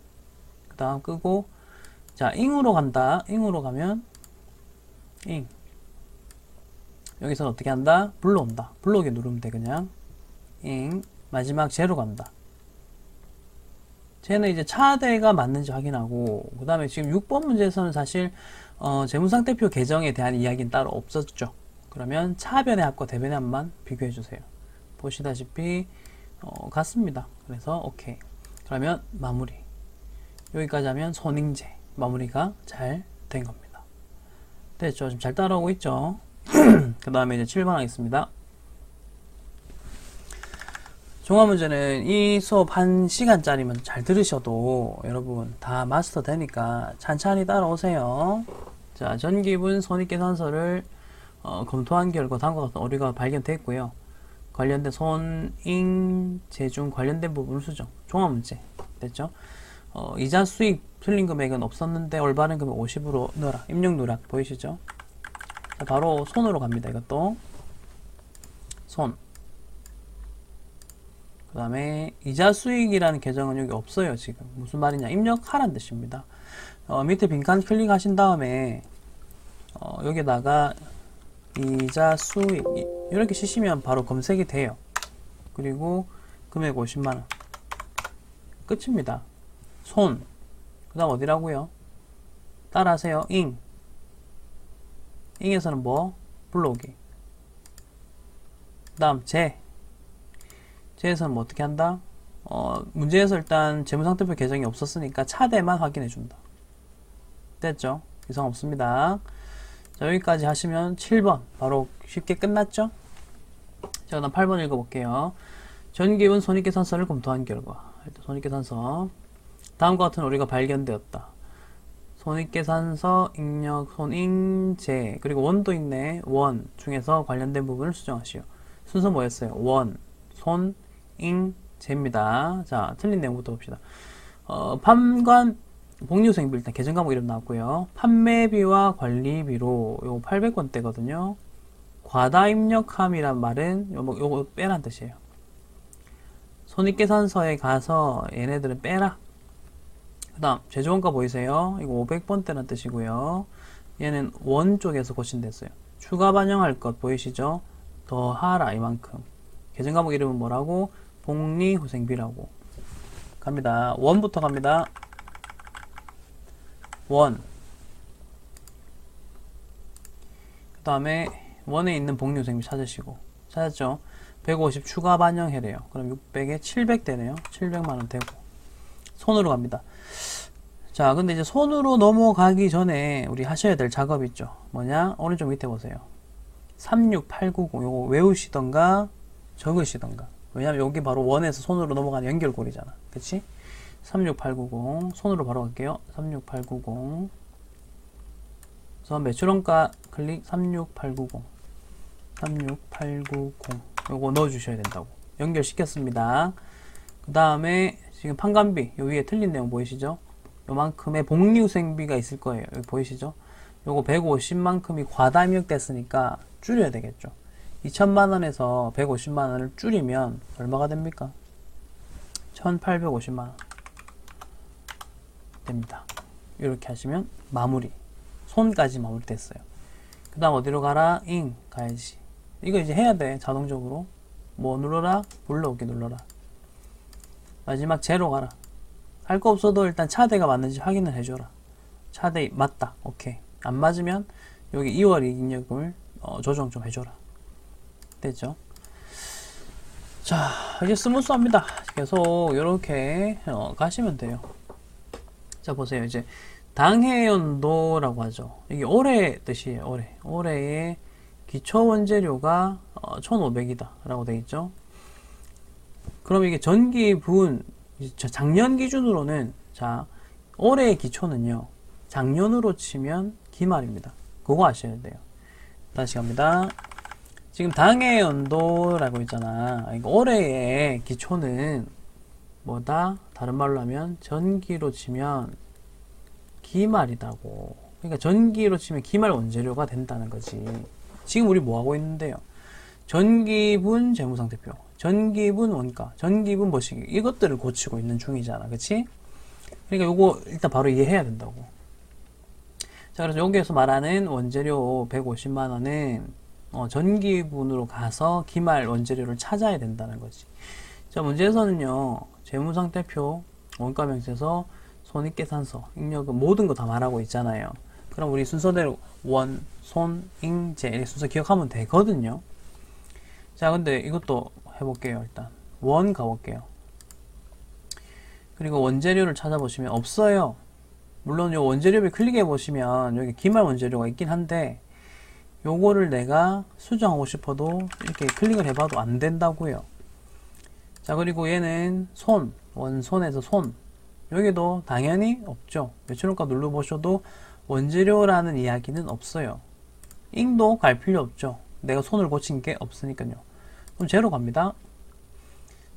그 다음 끄고 자, 잉으로 간다. 잉으로 가면 잉. 여기서 어떻게 한다? 불러온다. 불러오게 누르면 돼. 그냥 잉. 마지막 제로 간다. 쟤는 이제 차대가 맞는지 확인하고 그 다음에 지금 6번 문제에서는 사실 재무상태표 계정에 대한 이야기는 따로 없었죠. 그러면 차변의 합과 대변의 합만 비교해 주세요. 보시다시피 같습니다. 그래서 오케이. 그러면 마무리. 여기까지 하면 손잉제 마무리가 잘 된 겁니다. 됐죠? 지금 잘 따라오고 있죠? 그 다음에 이제 7번 하겠습니다. 종합문제는 이 수업 1시간짜리면 잘 들으셔도 여러분 다 마스터 되니까 찬찬히 따라오세요. 자, 전기분 손익계산서를 검토한 결과 다음과 같은 오류가 발견됐고요. 관련된 손잉제 중 관련된 부분 수정. 종합문제 됐죠? 이자 수익 틀린 금액은 없었는데 올바른 금액 50으로 넣어라. 입력 누락 보이시죠? 자, 바로 손으로 갑니다. 이것도 손. 그 다음에 이자 수익이라는 계정은 여기 없어요. 지금 무슨 말이냐, 입력하라는 뜻입니다. 밑에 빈칸 클릭하신 다음에 여기다가 이자 수익 이렇게 치시면 바로 검색이 돼요. 그리고 금액 50만원 끝입니다. 손, 그 다음 어디라고요? 따라하세요. 잉에서는 뭐? 불러오기. 그 다음 제에서는 뭐 어떻게 한다? 문제에서 일단 재무상태표 계정이 없었으니까 차대만 확인해준다. 됐죠? 이상 없습니다. 자, 여기까지 하시면 7번 바로 쉽게 끝났죠? 자, 그다음 8번 읽어볼게요. 전기분 손익계산서를 검토한 결과, 일단 손익계산서 다음과 같은 오류가 발견되었다. 손익계산서 입력 손익제, 그리고 원도 있네. 원 중에서 관련된 부분을 수정하시오. 순서 뭐였어요? 원, 손, 잉, 제입니다. 자, 틀린 내용부터 봅시다. 판관 복리후생비 일단 계정 과목 이름 나왔고요. 판매비와 관리비로 요거 800원대거든요. 과다 입력함이란 말은 요거 빼란 뜻이에요. 손익계산서에 가서 얘네들은 빼라. 그 다음 제조원가 보이세요? 이거 500번대란 뜻이고요. 얘는 원 쪽에서 고친댔어요. 추가 반영할 것 보이시죠? 더하라 이만큼. 계정 과목 이름은 뭐라고? 복리후생비라고. 갑니다. 원부터 갑니다. 원. 그 다음에 원에 있는 복리후생비 찾으시고, 찾았죠? 150 추가 반영해래요. 그럼 600에 700 되네요. 700만원 되고. 손으로 갑니다. 자, 근데 이제 손으로 넘어가기 전에 우리 하셔야 될 작업 있죠? 뭐냐? 오른쪽 밑에 보세요. 36890 요거 외우시던가 적으시던가. 왜냐면 여기 바로 원에서 손으로 넘어가는 연결고리잖아. 그치? 36890 손으로 바로 갈게요. 36890 그래서 매출원가 클릭 36890 요거 넣어주셔야 된다고. 연결시켰습니다. 그 다음에 지금 판관비 요 위에 틀린 내용 보이시죠? 요만큼의 복리후생비가 있을 거예요. 여기 보이시죠? 요거 150만큼이 과다 입력됐으니까 줄여야 되겠죠. 2천만원에서 150만원을 줄이면 얼마가 됩니까? 1850만원 됩니다. 이렇게 하시면 마무리. 손까지 마무리 됐어요. 그 다음 어디로 가라? 잉 가야지. 이거 이제 해야 돼. 자동적으로. 뭐 눌러라? 불러오기 눌러라. 마지막 제로 가라. 할 거 없어도 일단 차대가 맞는지 확인을 해줘라. 차대 맞다. 오케이. 안 맞으면 여기 2월 이익잉여금을 조정 좀 해줘라. 됐죠? 자, 이제 스무스합니다. 계속 이렇게 가시면 돼요. 자, 보세요. 이제 당해연도라고 하죠. 이게 올해 뜻이에요. 올해의 기초원재료가 1,500이다 라고 되어 있죠. 그럼 이게 전기분 작년 기준으로는, 자, 올해의 기초는요 작년으로 치면 기말입니다. 그거 아셔야 돼요. 다시 갑니다. 지금 당해연도라고 있잖아. 이거 올해의 기초는 뭐다? 다른 말로 하면 전기로 치면 기말이다고. 그러니까 전기로 치면 기말 원재료가 된다는 거지. 지금 우리 뭐 하고 있는데요? 전기분 재무상태표, 전기분 원가, 전기분 뭐시기, 이것들을 고치고 있는 중이잖아. 그치? 그러니까 요거 일단 바로 이해해야 된다고. 자, 그래서 여기에서 말하는 원재료 150만원은 전기분으로 가서 기말 원재료를 찾아야 된다는 거지. 자, 문제에서는요 재무상태표, 원가명세서, 손익계산서, 잉여금 모든 거 다 말하고 있잖아요. 그럼 우리 순서대로 원, 손, 잉, 제 이렇게 순서 기억하면 되거든요. 자, 근데 이것도 해볼게요. 일단 원 가볼게요. 그리고 원재료를 찾아보시면 없어요. 물론 요 원재료를 클릭해 보시면 여기 기말 원재료가 있긴 한데 요거를 내가 수정하고 싶어도 이렇게 클릭을 해봐도 안 된다고요. 자, 그리고 얘는 손, 원손에서 손, 여기도 당연히 없죠. 매출원가 눌러보셔도 원재료라는 이야기는 없어요. 잉도 갈 필요 없죠. 내가 손을 고친 게 없으니까요. 그럼 제로 갑니다.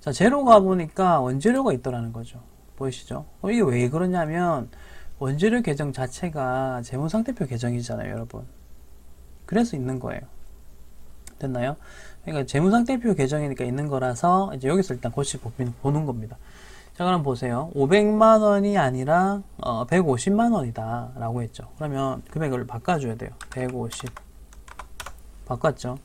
자, 제로 가보니까 원재료가 있더라는 거죠. 보이시죠? 이게 왜 그러냐면 원재료 계정 자체가 재무상태표 계정이잖아요, 여러분. 그래서 있는 거예요. 됐나요? 그러니까 재무상태표 계정이니까 있는 거라서 이제 여기서 일단 보는 겁니다. 자, 그럼 보세요. 500만 원이 아니라 150만 원이다 라고 했죠. 그러면 금액을 바꿔줘야 돼요. 150 바꿨죠.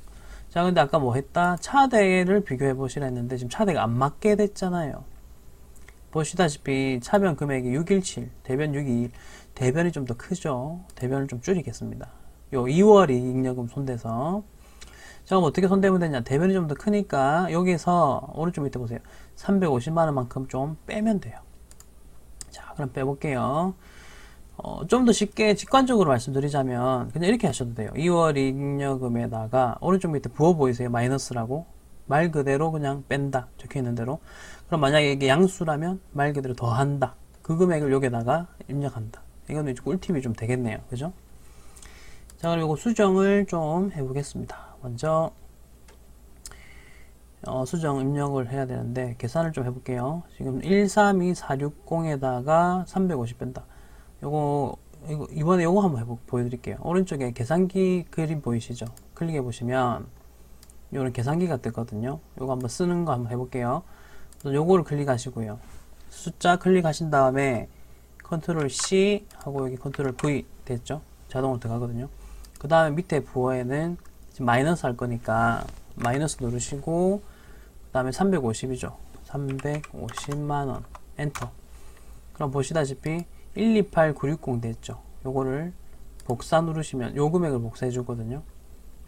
자, 근데 아까 뭐 했다? 차대를 비교해 보시라 했는데 지금 차대가 안 맞게 됐잖아요. 보시다시피 차변 금액이 617, 대변 621, 대변이 좀 더 크죠. 대변을 좀 줄이겠습니다. 요 2월 이익여금 손대서. 자, 그럼 어떻게 손대면 되냐? 대변이 좀 더 크니까 여기서 오른쪽 밑에 보세요. 350만 원만큼 좀 빼면 돼요. 자, 그럼 빼볼게요. 좀 더 쉽게 직관적으로 말씀드리자면 그냥 이렇게 하셔도 돼요. 2월 이익여금에다가 오른쪽 밑에 부호 보이세요? 마이너스라고. 말 그대로 그냥 뺀다. 적혀 있는 대로. 그럼 만약에 이게 양수라면 말 그대로 더한다. 그 금액을 여기다가 입력한다. 이거는 이제 꿀팁이 좀 되겠네요. 그죠? 자, 그럼 이거 수정을 좀 해보겠습니다. 먼저 수정 입력을 해야 되는데 계산을 좀 해볼게요. 지금 132460에다가 350 뺀다. 이번에 요거 한번 보여드릴게요. 오른쪽에 계산기 그림 보이시죠? 클릭해 보시면 요런 계산기가 뜨거든요. 요거 한번 쓰는 거 한번 해볼게요. 요거를 클릭하시고요. 숫자 클릭하신 다음에 컨트롤 C 하고 여기 컨트롤 V 됐죠? 자동으로 들어가거든요. 그 다음에 밑에 부호에는 지금 마이너스 할 거니까 마이너스 누르시고 그 다음에 350이죠. 350만원 엔터. 그럼 보시다시피 128960 됐죠. 요거를 복사 누르시면 요 금액을 복사해 주거든요.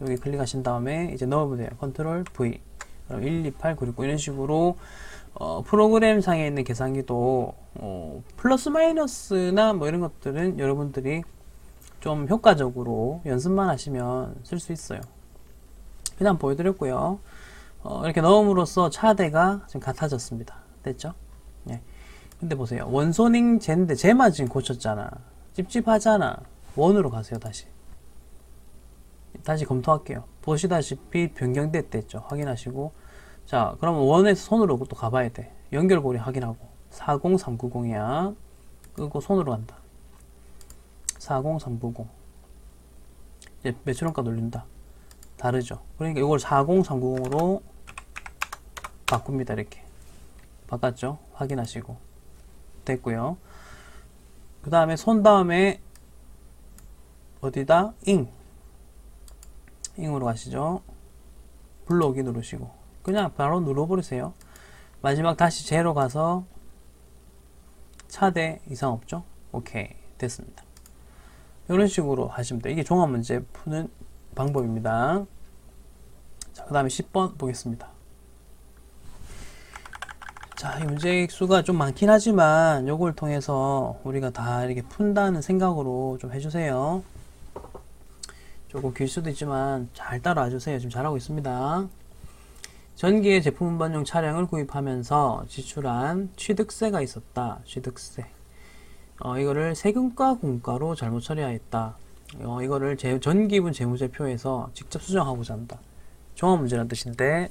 여기 클릭하신 다음에 이제 넣어보면 돼요. 컨트롤 V. 그럼 128960 이런 식으로 프로그램 상에 있는 계산기도 플러스 마이너스나 뭐 이런 것들은 여러분들이 좀 효과적으로 연습만 하시면 쓸 수 있어요. 그냥 보여드렸고요. 이렇게 넣음으로써 차대가 지금 같아졌습니다. 됐죠? 네. 근데 보세요. 원소닝 젠데 제만 지금 고쳤잖아. 찝찝하잖아. 원으로 가세요. 다시 검토할게요. 보시다시피 변경됐댔죠. 확인하시고 자, 그러면 원에서 손으로 또 가봐야 돼. 연결고리 확인하고 40390이야. 끄고 손으로 간다. 40390 이제 매출원가 돌린다. 다르죠. 그러니까 이걸 40390으로 바꿉니다. 이렇게 바꿨죠. 확인하시고 됐고요. 그 다음에 손 다음에 어디다? 잉으로 가시죠. 불러오기 누르시고 그냥 바로 눌러버리세요. 마지막 다시 제로 가서 차대 이상 없죠? 오케이 됐습니다. 이런 식으로 하시면 돼요. 이게 종합문제 푸는 방법입니다. 자, 그 다음에 10번 보겠습니다. 자, 이 문제 수가 좀 많긴 하지만 요걸 통해서 우리가 다 이렇게 푼다는 생각으로 좀 해주세요. 조금 길 수도 있지만 잘 따라와 주세요. 지금 잘하고 있습니다. 전기의 제품 운반용 차량을 구입하면서 지출한 취득세가 있었다. 취득세. 이거를 세금과 공과로 잘못 처리하였다. 이거를 전기분 재무제표에서 직접 수정하고자 한다. 종합문제라는 뜻인데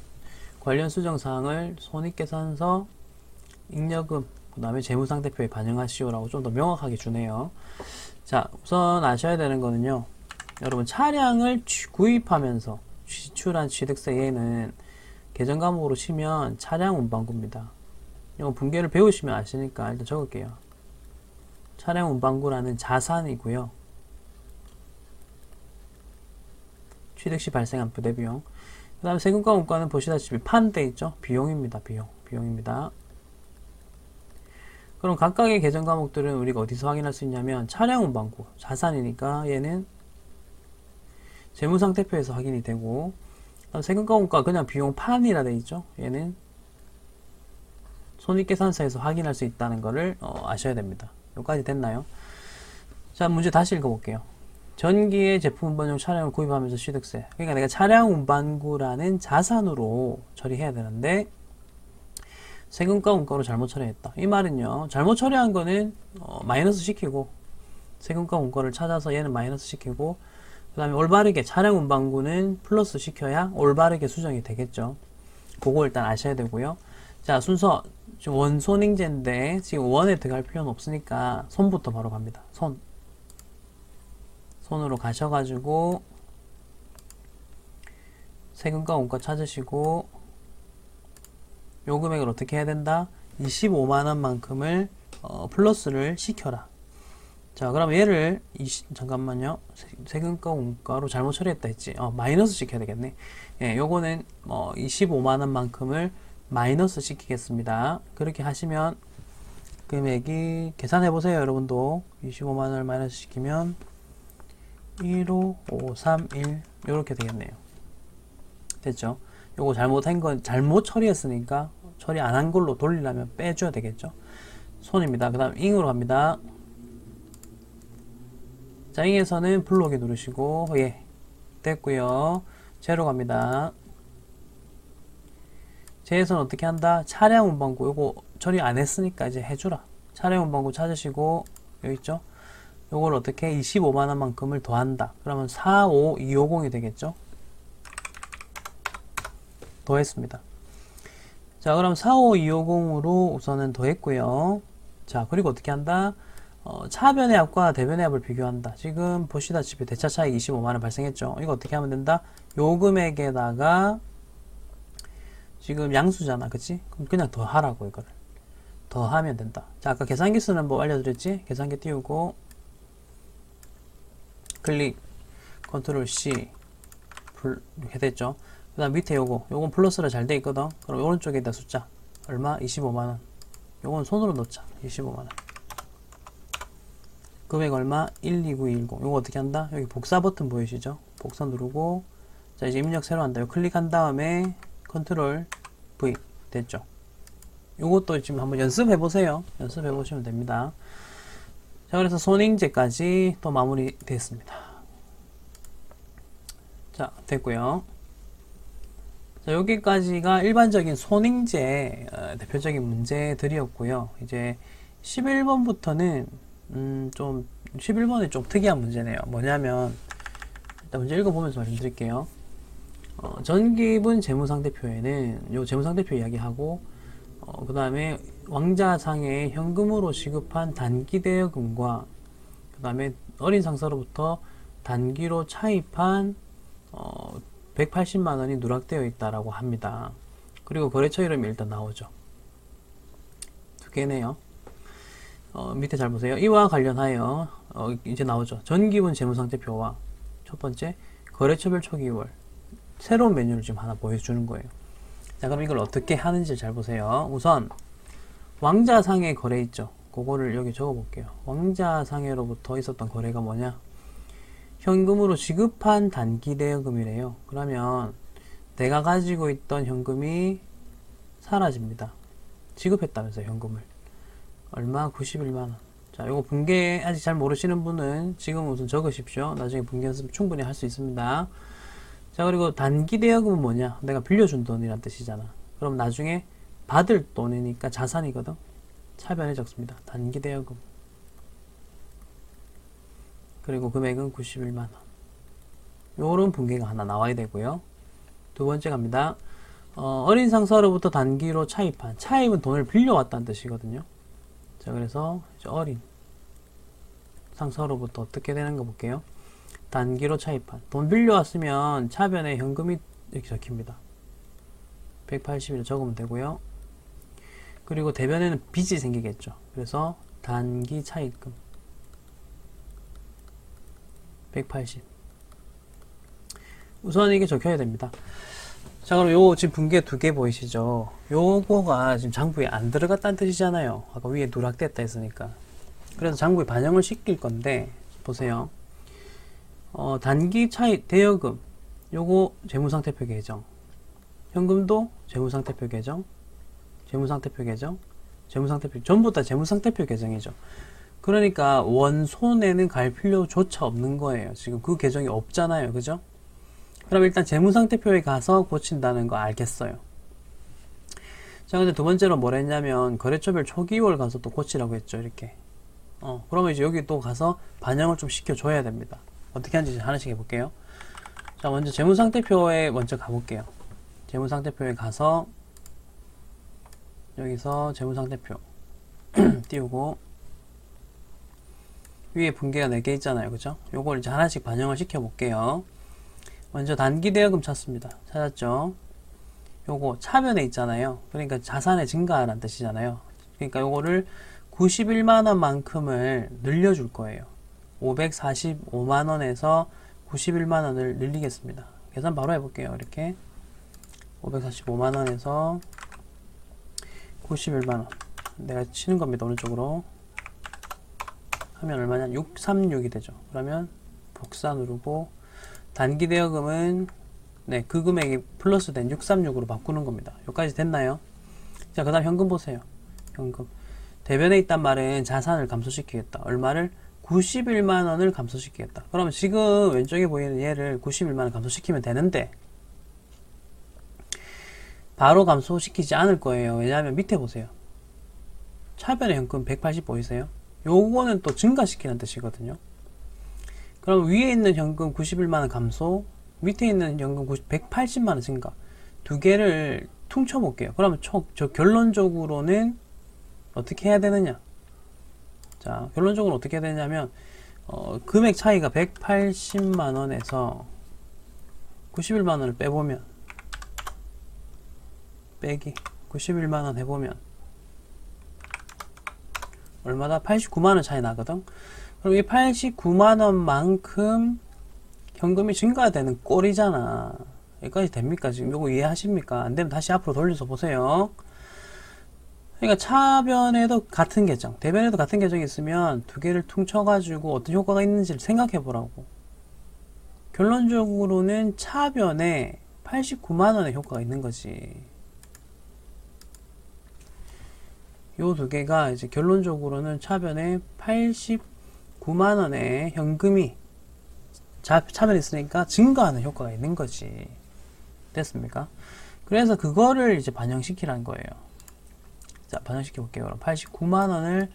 관련 수정사항을 손익계산서, 잉여금, 그 다음에 재무상태표에 반영하시오라고 좀 더 명확하게 주네요. 자, 우선 아셔야 되는 거는요. 여러분 차량을 구입하면서 지출한 취득세 얘는 계정 과목으로 치면 차량 운반구입니다. 이거 분계를 배우시면 아시니까 일단 적을게요. 차량 운반구라는 자산이고요. 취득 시 발생한 부대비용. 그 다음에 세금과 원가는 보시다시피 판대 있죠? 비용입니다. 비용입니다. 그럼 각각의 계정 과목들은 우리가 어디서 확인할 수 있냐면 차량 운반구, 자산이니까 얘는 재무상태표에서 확인이 되고 세금과 원가 그냥 비용 판이라 돼 있죠? 얘는 손익계산서에서 확인할 수 있다는 것을 아셔야 됩니다. 여기까지 됐나요? 자, 문제 다시 읽어볼게요. 전기의 제품 운반용 차량을 구입하면서 취득세. 그러니까 내가 차량 운반구라는 자산으로 처리해야 되는데 세금과 원가로 잘못 처리했다. 이 말은요. 잘못 처리한 거는 마이너스 시키고 세금과 원가를 찾아서 얘는 마이너스 시키고 그 다음에 올바르게 차량 운반구는 플러스 시켜야 올바르게 수정이 되겠죠. 그거 일단 아셔야 되고요. 자, 순서 지금 원손익제인데 지금 원에 들어갈 필요는 없으니까 손부터 바로 갑니다. 손으로 가셔가지고 세금과 원가 찾으시고 요 금액을 어떻게 해야 된다? 25만원만큼을 플러스를 시켜라. 자, 그럼 얘를 잠깐만요. 세금과 원가로 잘못 처리했다 했지. 마이너스 시켜야 되겠네. 예, 요거는 25만원만큼을 마이너스 시키겠습니다. 그렇게 하시면 금액이 계산해 보세요. 여러분도 25만원을 마이너스 시키면 15531 요렇게 되겠네요. 됐죠? 요거 잘못한 건 잘못 처리했으니까 처리 안 한 걸로 돌리려면 빼줘야 되겠죠. 손입니다. 그 다음 잉으로 갑니다. 자, 잉에서는 블록에 누르시고 예, 됐고요. 제로 갑니다. 제에서는 어떻게 한다? 차량 운반구 요거 처리 안 했으니까 이제 해주라. 차량 운반구 찾으시고 여기 있죠? 요걸 어떻게 25만원만큼을 더한다. 그러면 45250이 되겠죠? 더했습니다. 자, 그럼 45250으로 우선은 더했고요. 자, 그리고 어떻게 한다? 차변의 합과 대변의 합을 비교한다. 지금 보시다시피 대차 차익 25만원 발생했죠. 이거 어떻게 하면 된다? 요 금액에다가 지금 양수잖아. 그치? 그럼 그냥 더 하라고 이거를. 더 하면 된다. 자, 아까 계산기 쓰는 법 알려드렸지? 계산기 띄우고 클릭 컨트롤 C 이렇게 됐죠? 그 다음 밑에 요건 플러스로 잘 돼 있거든. 그럼 오른쪽에다 숫자 얼마? 25만원. 요건 손으로 넣자. 25만원. 금액 얼마? 12910. 요거 어떻게 한다? 여기 복사 버튼 보이시죠? 복사 누르고 자, 이제 입력 새로 한다. 요 클릭한 다음에 컨트롤 V 됐죠? 요것도 지금 한번 연습해 보세요. 연습해 보시면 됩니다. 자, 그래서 손익제까지 또 마무리 됐습니다. 자, 됐고요. 자, 여기까지가 일반적인 손익제 대표적인 문제들이었고요. 이제 11번부터는 좀 11번이 좀 특이한 문제네요. 뭐냐면 일단 문제 읽어보면서 말씀드릴게요. 전기분 재무상태표에는 요 재무상태표 이야기하고 그 다음에 왕자상해의 현금으로 지급한 단기대여금과 그 다음에 어린 상사로부터 단기로 차입한 180만원이 누락되어 있다라고 합니다. 그리고 거래처 이름이 일단 나오죠. 두 개네요. 밑에 잘 보세요. 이와 관련하여 이제 나오죠. 전기분 재무상태표와 첫 번째 거래처별 초기월 새로운 메뉴를 지금 하나 보여주는 거예요. 자, 그럼 이걸 어떻게 하는지 잘 보세요. 우선 왕자상해 거래 있죠. 그거를 여기 적어 볼게요. 왕자상해로부터 있었던 거래가 뭐냐? 현금으로 지급한 단기대여금이래요. 그러면 내가 가지고 있던 현금이 사라집니다. 지급했다면서요, 현금을. 얼마? 91만원. 자, 요거 분계 아직 잘 모르시는 분은 지금 우선 적으십시오. 나중에 분계 연습 충분히 할 수 있습니다. 자, 그리고 단기대여금은 뭐냐? 내가 빌려준 돈이란 뜻이잖아. 그럼 나중에 받을 돈이니까 자산이거든. 차변에 적습니다. 단기대여금. 그리고 금액은 91만원. 요런 분계가 하나 나와야 되고요. 두 번째 갑니다. 어린 상사로부터 단기로 차입한. 차입은 돈을 빌려왔다는 뜻이거든요. 자, 그래서 이제 어린 상사로부터 어떻게 되는 거 볼게요. 단기로 차입한. 돈 빌려왔으면 차변에 현금이 이렇게 적힙니다. 180일 적으면 되고요. 그리고 대변에는 빚이 생기겠죠. 그래서 단기 차입금 180. 우선 이게 적혀야 됩니다. 자, 그럼 요 지금 분계 두 개 보이시죠? 요거가 지금 장부에 안 들어갔다는 뜻이잖아요. 아까 위에 누락됐다 했으니까. 그래서 장부에 반영을 시킬 건데 보세요. 단기 차입 대여금 요거 재무상태표 계정, 현금도 재무상태표 계정, 재무상태표 계정, 재무상태표 전부 다 재무상태표 계정이죠. 그러니까 원손에는 갈 필요조차 없는 거예요. 지금 그 계정이 없잖아요. 그죠? 그럼 일단 재무상태표에 가서 고친다는 거 알겠어요. 자, 근데 두 번째로 뭐라 했냐면 거래처별 초기월 가서 또 고치라고 했죠. 이렇게. 그러면 이제 여기 또 가서 반영을 좀 시켜줘야 됩니다. 어떻게 하는지 하나씩 해볼게요. 자, 먼저 재무상태표에 먼저 가볼게요. 재무상태표에 가서 여기서 재무상태표 띄우고 위에 분계가 4개 있잖아요. 그죠? 요걸 이제 하나씩 반영을 시켜 볼게요. 먼저 단기 대여금 찾습니다. 찾았죠? 요거 차변에 있잖아요. 그러니까 자산의 증가라는 뜻이잖아요. 그러니까 요거를 91만원만큼을 늘려줄 거예요. 545만원에서 91만원을 늘리겠습니다. 계산 바로 해볼게요. 이렇게 545만원에서 91만원 내가 치는 겁니다. 오른쪽으로 하면 얼마냐? 636이 되죠. 그러면 복사 누르고 단기 대여금은 네, 그 금액이 플러스 된 636으로 바꾸는 겁니다. 여기까지 됐나요? 자, 그 다음 현금 보세요. 현금. 대변에 있단 말은 자산을 감소시키겠다. 얼마를? 91만원을 감소시키겠다. 그러면 지금 왼쪽에 보이는 얘를 91만원 감소시키면 되는데 바로 감소시키지 않을 거예요. 왜냐하면 밑에 보세요. 차변의 현금 180 보이세요? 요거는 또 증가시키는 뜻이거든요. 그럼 위에 있는 현금 91만원 감소, 밑에 있는 현금 180만원 증가. 두 개를 퉁쳐 볼게요. 그러면 저 결론적으로는 어떻게 해야 되느냐? 자, 결론적으로 어떻게 해야 되냐면 금액 차이가 180만원에서 91만원을 빼보면 빼기 91만원 해보면 얼마다? 89만원 차이 나거든. 그럼 이 89만원만큼 현금이 증가되는 꼴이잖아. 여기까지 됩니까? 지금 요거 이해하십니까? 안 되면 다시 앞으로 돌려서 보세요. 그러니까 차변에도 같은 계정, 대변에도 같은 계정이 있으면 두 개를 퉁쳐가지고 어떤 효과가 있는지를 생각해 보라고. 결론적으로는 차변에 89만원의 효과가 있는 거지. 요 두 개가 이제 결론적으로는 차변에 89만원의 현금이 차변에 있으니까 증가하는 효과가 있는 거지. 됐습니까? 그래서 그거를 이제 반영시키라는 거예요. 자, 반영시켜 볼게요. 그럼 89만원을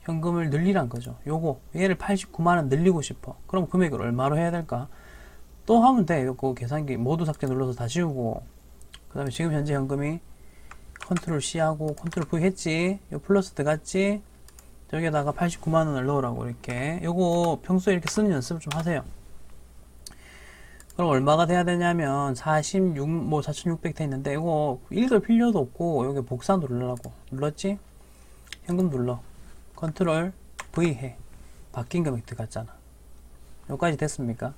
현금을 늘리란 거죠. 요거 얘를 89만원 늘리고 싶어. 그럼 금액을 얼마로 해야 될까? 또 하면 돼. 요거 계산기 모두 삭제 눌러서 다 지우고, 그 다음에 지금 현재 현금이 컨트롤 C 하고 컨트롤 V 했지. 요 플러스 들어갔지. 여기에다가 89만원을 넣으라고. 이렇게 요거 평소에 이렇게 쓰는 연습을 좀 하세요. 그럼 얼마가 돼야 되냐면 46, 뭐 4600 돼 있는데 이거 읽을 필요도 없고 여기 복사 누르라고. 눌렀지? 현금 눌러. 컨트롤 V 해. 바뀐 금액 들어갔잖아. 여기까지 됐습니까?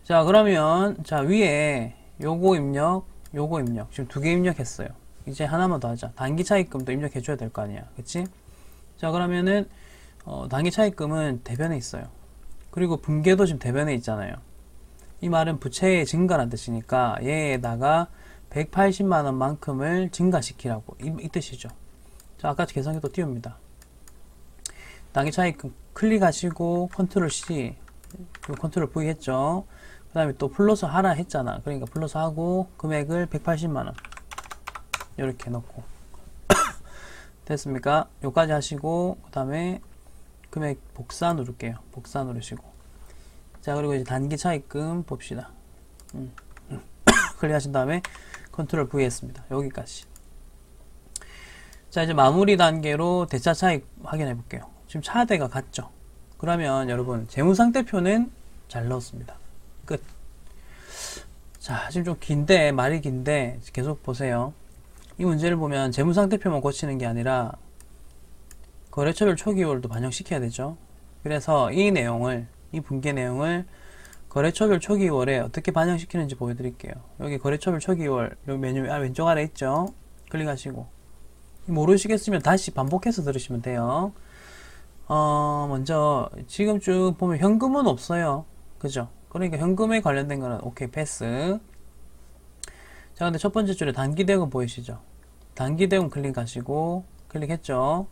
자, 그러면 자, 위에 요거 입력, 요거 입력. 지금 두 개 입력했어요. 이제 하나만 더 하자. 단기 차입금도 입력해 줘야 될 거 아니야. 그치? 자, 그러면은 단기 차입금은 대변에 있어요. 그리고 분계도 지금 대변에 있잖아요. 이 말은 부채의 증가란 뜻이니까 얘에다가 180만원 만큼을 증가시키라고 이 뜻이죠. 자, 아까 계산기 또 띄웁니다. 단기 차입금 클릭하시고 컨트롤 C 컨트롤 V 했죠. 그 다음에 또 플러스 하라 했잖아. 그러니까 플러스 하고 금액을 180만원 이렇게 넣고 됐습니까? 요까지 하시고 그 다음에 금액 복사 누를게요. 복사 누르시고 자, 그리고 이제 단기 차입금 봅시다. 클릭하신 다음에 컨트롤 V 했습니다. 여기까지. 자, 이제 마무리 단계로 대차 차입 확인해 볼게요. 지금 차대가 같죠? 그러면 여러분 재무상태표는 잘 넣었습니다. 끝. 자, 지금 좀 긴데 말이 긴데 계속 보세요. 이 문제를 보면 재무상태표만 고치는 게 아니라 거래처별 초기월도 반영시켜야 되죠. 그래서 이 내용을 이 분계 내용을 거래처별 초기월에 어떻게 반영시키는지 보여드릴게요. 여기 거래처별 초기월 여기 메뉴 왼쪽 아래 있죠. 클릭하시고 모르시겠으면 다시 반복해서 들으시면 돼요. 먼저 지금 쭉 보면 현금은 없어요. 그죠? 그러니까 현금에 관련된 거는 오케이 패스. 자, 근데 첫 번째 줄에 단기 대금 보이시죠? 단기 대금 클릭하시고 클릭했죠?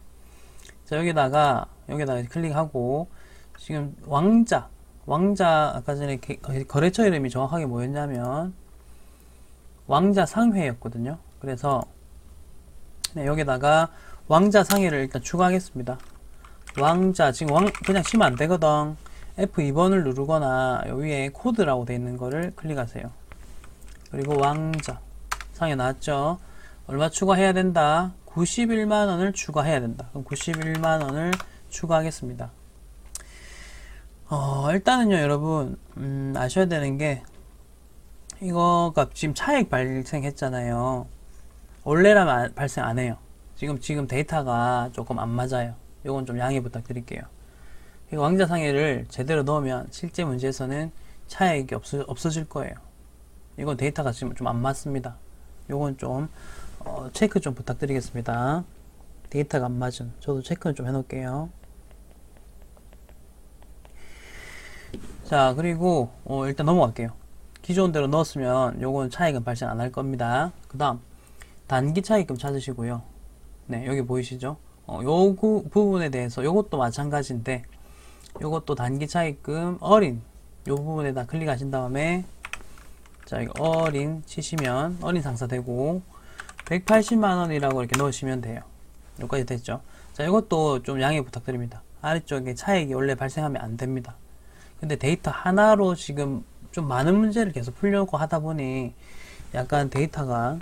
자, 여기다가 클릭하고 지금 왕자 아까 전에 거래처 이름이 정확하게 뭐였냐면 왕자 상회였거든요. 그래서 네, 여기다가 왕자 상회를 일단 추가하겠습니다. 왕자 지금 그냥 치면 안 되거든. F2번을 누르거나 여기에 코드라고 되어 있는 거를 클릭하세요. 그리고 왕자 상회 나왔죠. 얼마 추가해야 된다? 91만원을 추가해야 된다. 그럼 91만원을 추가하겠습니다. 일단은요, 여러분, 아셔야 되는 게, 이거가 지금 차익 발생했잖아요. 원래라면 발생 안 해요. 지금 데이터가 조금 안 맞아요. 이건 좀 양해 부탁드릴게요. 이거 왕자상해를 제대로 넣으면 실제 문제에서는 차익이 없어질 거예요. 이건 데이터가 지금 좀 안 맞습니다. 이건 좀 체크 좀 부탁드리겠습니다. 데이터가 안 맞음. 저도 체크는 좀 해놓을게요. 자, 그리고 일단 넘어갈게요. 기존대로 넣었으면 요건 차익은 발생 안 할 겁니다. 그 다음 단기 차익금 찾으시고요. 네, 여기 보이시죠? 요 부분에 대해서 요것도 마찬가지인데 요것도 단기 차익금 어린 요 부분에다 클릭하신 다음에 자, 이거 어린 치시면 어린 상사되고 180만원이라고 이렇게 넣으시면 돼요. 여기까지 됐죠? 자, 이것도 좀 양해 부탁드립니다. 아래쪽에 차익이 원래 발생하면 안 됩니다. 근데 데이터 하나로 지금 좀 많은 문제를 계속 풀려고 하다 보니 약간 데이터가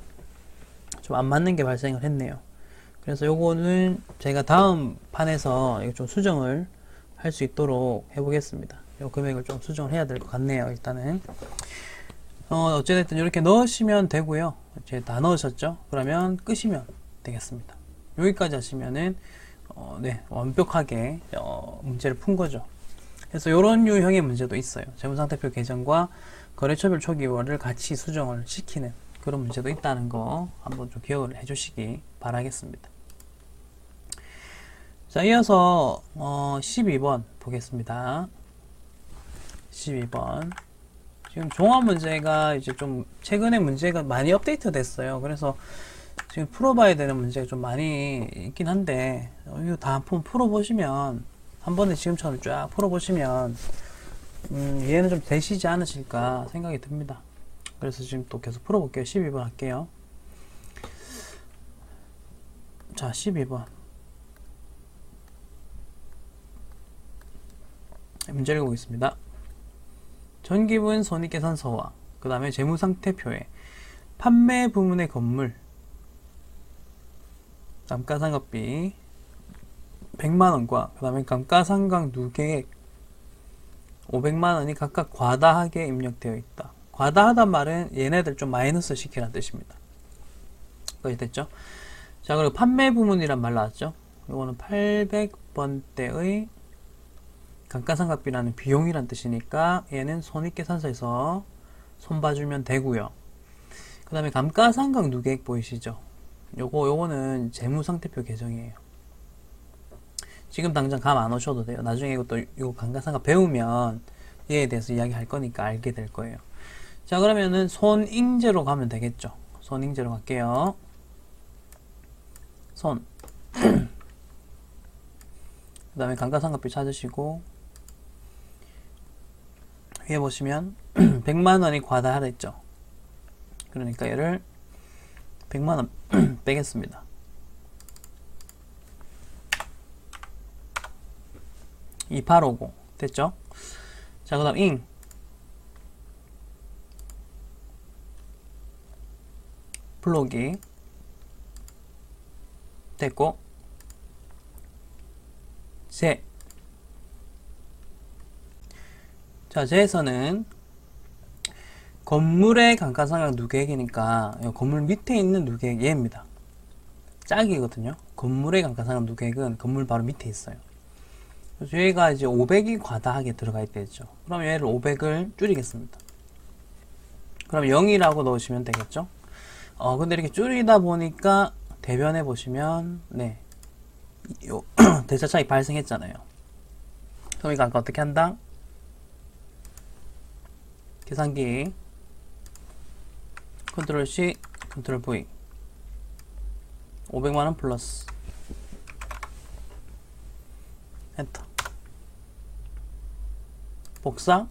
좀 안 맞는 게 발생을 했네요. 그래서 요거는 제가 다음 판에서 이거 좀 수정을 할 수 있도록 해보겠습니다. 요 금액을 좀 수정을 해야 될 것 같네요. 일단은 어찌됐든 이렇게 넣으시면 되고요. 이제 다 넣으셨죠? 그러면 끄시면 되겠습니다. 여기까지 하시면은 네, 완벽하게 문제를 푼 거죠. 그래서 이런 유형의 문제도 있어요. 재무상태표 계정과 거래처별 초기화를 같이 수정을 시키는 그런 문제도 있다는 거 한번 좀 기억을 해주시기 바라겠습니다. 자, 이어서 12번 보겠습니다. 12번. 지금 종합 문제가 이제 좀 최근에 문제가 많이 업데이트 됐어요. 그래서 지금 풀어봐야 되는 문제가 좀 많이 있긴 한데 이거 다 한번 풀어보시면 한 번에 지금처럼 쫙 풀어보시면 이해는 좀 되시지 않으실까 생각이 듭니다. 그래서 지금 또 계속 풀어볼게요. 12번 할게요. 자, 12번 문제를 보겠습니다. 전기분 손익계산서와 그 다음에 재무상태표에 판매 부문의 건물 감가상각비 100만원과 그 다음에 감가상각 누계액 500만원이 각각 과다하게 입력되어 있다. 과다하단 말은 얘네들 좀 마이너스 시키라는 뜻입니다. 거기 됐죠? 자, 그리고 판매 부문이란 말 나왔죠? 이거는 800번대의 감가상각비라는 비용이란 뜻이니까 얘는 손익계산서에서 손봐주면 되고요. 그 다음에 감가상각 누계액 보이시죠? 요거는 재무상태표 계정이에요. 지금 당장 감 안 오셔도 돼요. 나중에 이것도 이거 감가상각 배우면 얘에 대해서 이야기할 거니까 알게 될 거예요. 자, 그러면은 손익제로 가면 되겠죠. 손익제로 갈게요. 손. 그 다음에 감가상각비 찾으시고 위에 보시면 100만원이 과다하다 했죠. 그러니까 얘를 100만원 빼겠습니다. 2850 됐죠? 자, 그 다음 잉 블록이 됐고 제 자, 제에서는 건물의 감가상각 누계액이니까 건물 밑에 있는 누계액 얘입니다. 짝이거든요. 건물의 감가상각 누계액은 건물 바로 밑에 있어요. 그래서 얘가 이제 500이 과다하게 들어가 있대죠. 그럼 얘를 500을 줄이겠습니다. 그럼 0이라고 넣으시면 되겠죠. 근데 이렇게 줄이다 보니까 대변해 보시면 네, 대차 차익 발생했잖아요. 그럼 이거 아까 어떻게 한다? 계산기 컨트롤 C, 컨트롤 V 500만원 플러스 엔터 복사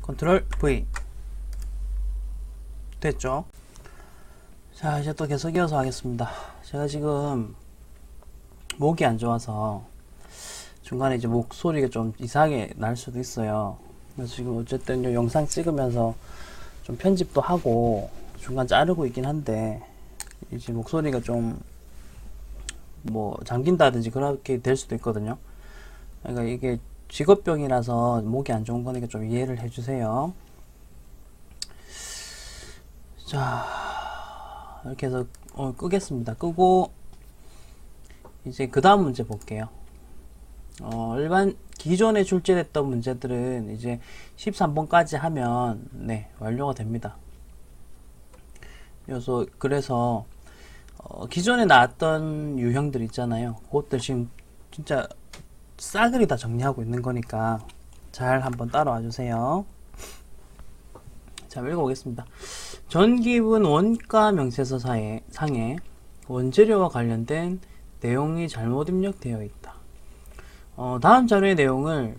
컨트롤 V 됐죠? 자, 이제 또 계속 이어서 하겠습니다. 제가 지금 목이 안 좋아서 중간에 이제 목소리가 좀 이상하게 날 수도 있어요. 그래서 지금 어쨌든 이 영상 찍으면서 좀 편집도 하고 중간 자르고 있긴 한데 이제 목소리가 좀 뭐 잠긴다든지 그렇게 될 수도 있거든요. 그러니까 이게 직업병이라서 목이 안 좋은 거니까 좀 이해를 해주세요. 자, 이렇게 해서 끄겠습니다. 끄고 이제 그 다음 문제 볼게요. 일반 기존에 출제됐던 문제들은 이제 13번까지 하면 네, 완료가 됩니다. 그래서 기존에 나왔던 유형들 있잖아요. 그것들 지금 진짜 싸그리 다 정리하고 있는 거니까 잘 한번 따라와 주세요. 자, 읽어보겠습니다. 전기분 원가 명세서 상에 원재료와 관련된 내용이 잘못 입력되어 있다. 다음 자료의 내용을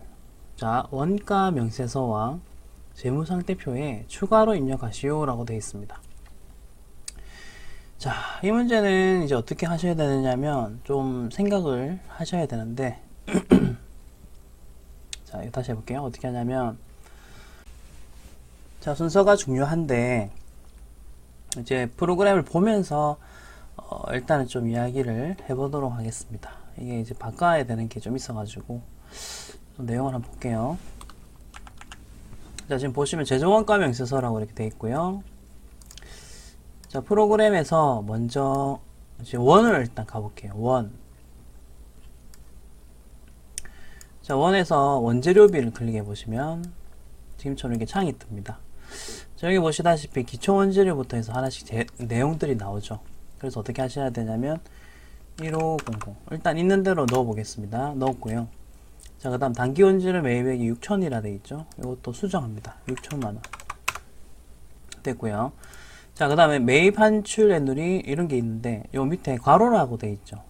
원가 명세서와 재무상태표에 추가로 입력하시오 라고 되어 있습니다. 자, 이 문제는 이제 어떻게 하셔야 되느냐면 좀 생각을 하셔야 되는데 자, 이거 다시 해볼게요. 어떻게 하냐면 자, 순서가 중요한데 이제 프로그램을 보면서 일단은 좀 이야기를 해보도록 하겠습니다. 이게 이제 바꿔야 되는 게 좀 있어가지고 좀 내용을 한번 볼게요. 자, 지금 보시면 재정원가 명세서라고 이렇게 되어 있고요. 자, 프로그램에서 먼저 이제 원을 일단 가볼게요. 원. 자, 원에서 원재료비를 클릭해 보시면 지금처럼 이렇게 창이 뜹니다. 자, 여기 보시다시피 기초 원재료부터 해서 하나씩 내용들이 나오죠. 그래서 어떻게 하셔야 되냐면 1500 일단 있는 대로 넣어 보겠습니다. 넣었고요. 자, 그 다음 단기 원재료 매입액이 6,000이라 되어 있죠. 이것도 수정합니다. 6,000만원 됐고요. 자, 그 다음에 매입 환출 애누리 이런 게 있는데 요 밑에 괄호라고 되어 있죠.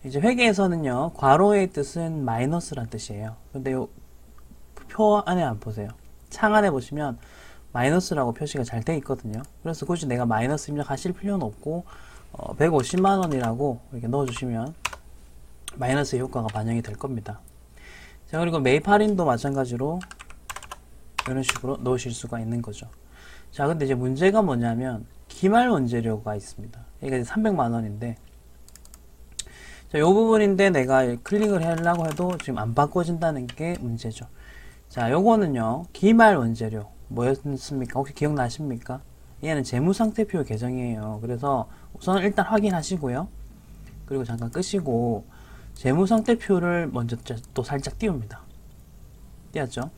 이제 회계에서는요, 괄호의 뜻은 마이너스란 뜻이에요. 근데 요 표 안에 안 보세요. 창 안에 보시면 마이너스라고 표시가 잘 되어 있거든요. 그래서 굳이 내가 마이너스 입력하실 필요는 없고 150만원이라고 이렇게 넣어주시면 마이너스의 효과가 반영이 될 겁니다. 자, 그리고 매입 할인도 마찬가지로 이런 식으로 넣으실 수가 있는 거죠. 자, 근데 이제 문제가 뭐냐면 기말 원재료가 있습니다. 이게 300만원인데 자, 요 부분인데 내가 클릭을 하려고 해도 지금 안 바꿔진다는 게 문제죠. 자, 요거는요, 기말 원재료 뭐였습니까? 혹시 기억나십니까? 얘는 재무상태표 계정이에요. 그래서 우선 일단 확인하시고요. 그리고 잠깐 끄시고 재무상태표를 먼저 또 살짝 띄웁니다. 띄웠죠?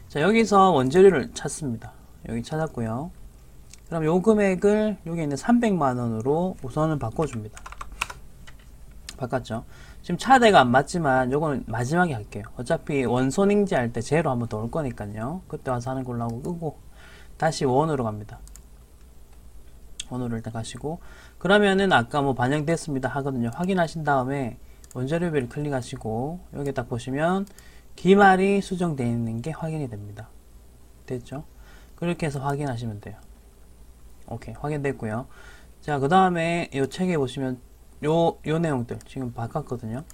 자, 여기서 원재료를 찾습니다. 여기 찾았고요. 그럼 요 금액을 여기 있는 300만원으로 우선은 바꿔줍니다. 바꿨죠? 지금 차대가 안 맞지만 요거는 마지막에 할게요. 어차피 원손잉지 할 때 제로 한번 더 올 거니까요. 그때 와서 하는 걸로 하고 끄고 다시 원으로 갑니다. 원으로 일단 가시고 그러면은 아까 뭐 반영됐습니다 하거든요. 확인하신 다음에 원재료비를 클릭하시고 여기 딱 보시면 기말이 수정되어 있는 게 확인이 됩니다. 됐죠? 그렇게 해서 확인하시면 돼요. 오케이, 확인됐고요. 자, 그 다음에 이 책에 보시면 요 내용들 지금 바꿨거든요.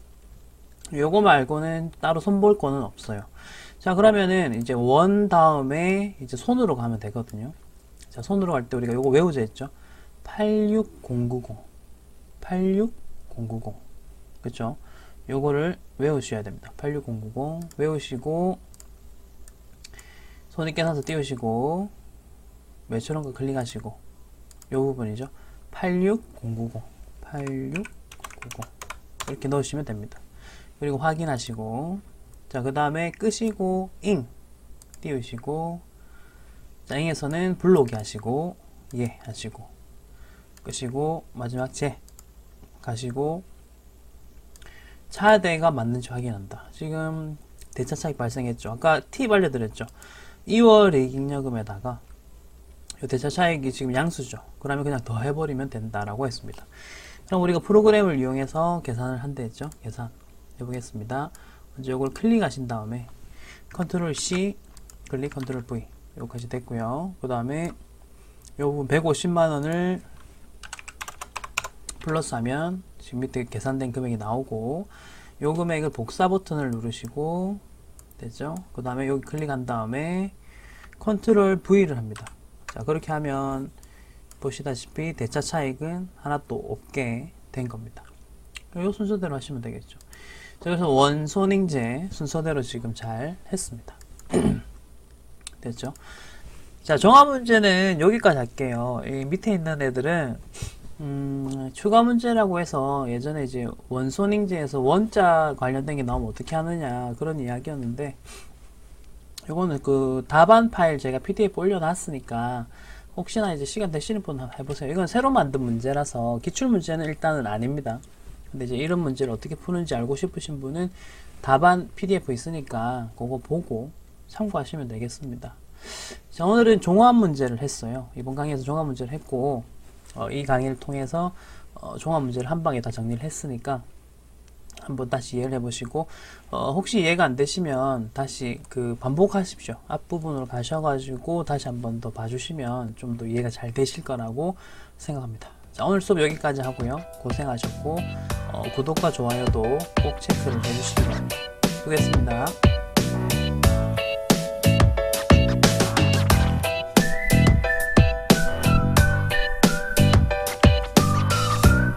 요거 말고는 따로 손볼 거는 없어요. 자, 그러면은 이제 원 다음에 이제 손으로 가면 되거든요. 자, 손으로 갈 때 우리가 요거 외우자 했죠. 86090 86090 그쵸? 요거를 외우셔야 됩니다. 86090 외우시고 손익 계산서 띄우시고 매출원 거 클릭하시고 요 부분이죠. 86090 86090 이렇게 넣으시면 됩니다. 그리고 확인하시고 자, 그 다음에 끄시고 잉 띄우시고 자, 잉에서는 불러오게 하시고 예 하시고 끄시고 마지막 제 가시고 차대가 맞는지 확인한다. 지금 대차 차익 발생했죠. 아까 팁 알려드렸죠. 2월 이익잉여금에다가 이 대차 차익이 지금 양수죠. 그러면 그냥 더 해버리면 된다라고 했습니다. 그럼 우리가 프로그램을 이용해서 계산을 한다 했죠. 계산 해보겠습니다. 먼저 이걸 클릭하신 다음에 컨트롤 C 클릭 컨트롤 V 여기까지 됐고요. 그 다음에 이 부분 150만원을 플러스 하면 지금 밑에 계산된 금액이 나오고 요 금액을 복사 버튼을 누르시고 됐죠. 그 다음에 여기 클릭한 다음에 컨트롤 V를 합니다. 자, 그렇게 하면 보시다시피 대차 차익은 하나도 없게 된 겁니다. 이 순서대로 하시면 되겠죠. 자, 그래서 원손잉제 순서대로 지금 잘 했습니다. 됐죠? 자, 정화 문제는 여기까지 할게요. 이 밑에 있는 애들은 추가 문제라고 해서 예전에 이제 원소닝제에서 원자 관련된 게 나오면 어떻게 하느냐 그런 이야기였는데, 요거는 그 답안 파일 제가 PDF 올려놨으니까 혹시나 이제 시간 되시는 분 해보세요. 이건 새로 만든 문제라서 기출 문제는 일단은 아닙니다. 근데 이제 이런 문제를 어떻게 푸는지 알고 싶으신 분은 답안 PDF 있으니까 그거 보고 참고하시면 되겠습니다. 자, 오늘은 종합 문제를 했어요. 이번 강의에서 종합 문제를 했고, 이 강의를 통해서 종합 문제를 한 방에 다 정리를 했으니까 한번 다시 이해를 해보시고, 혹시 이해가 안 되시면 다시 그 반복하십시오. 앞부분으로 가셔가지고 다시 한번 더 봐주시면 좀 더 이해가 잘 되실 거라고 생각합니다. 자, 오늘 수업 여기까지 하고요. 고생하셨고, 구독과 좋아요도 꼭 체크를 해주시기 바랍니다. 수고했습니다.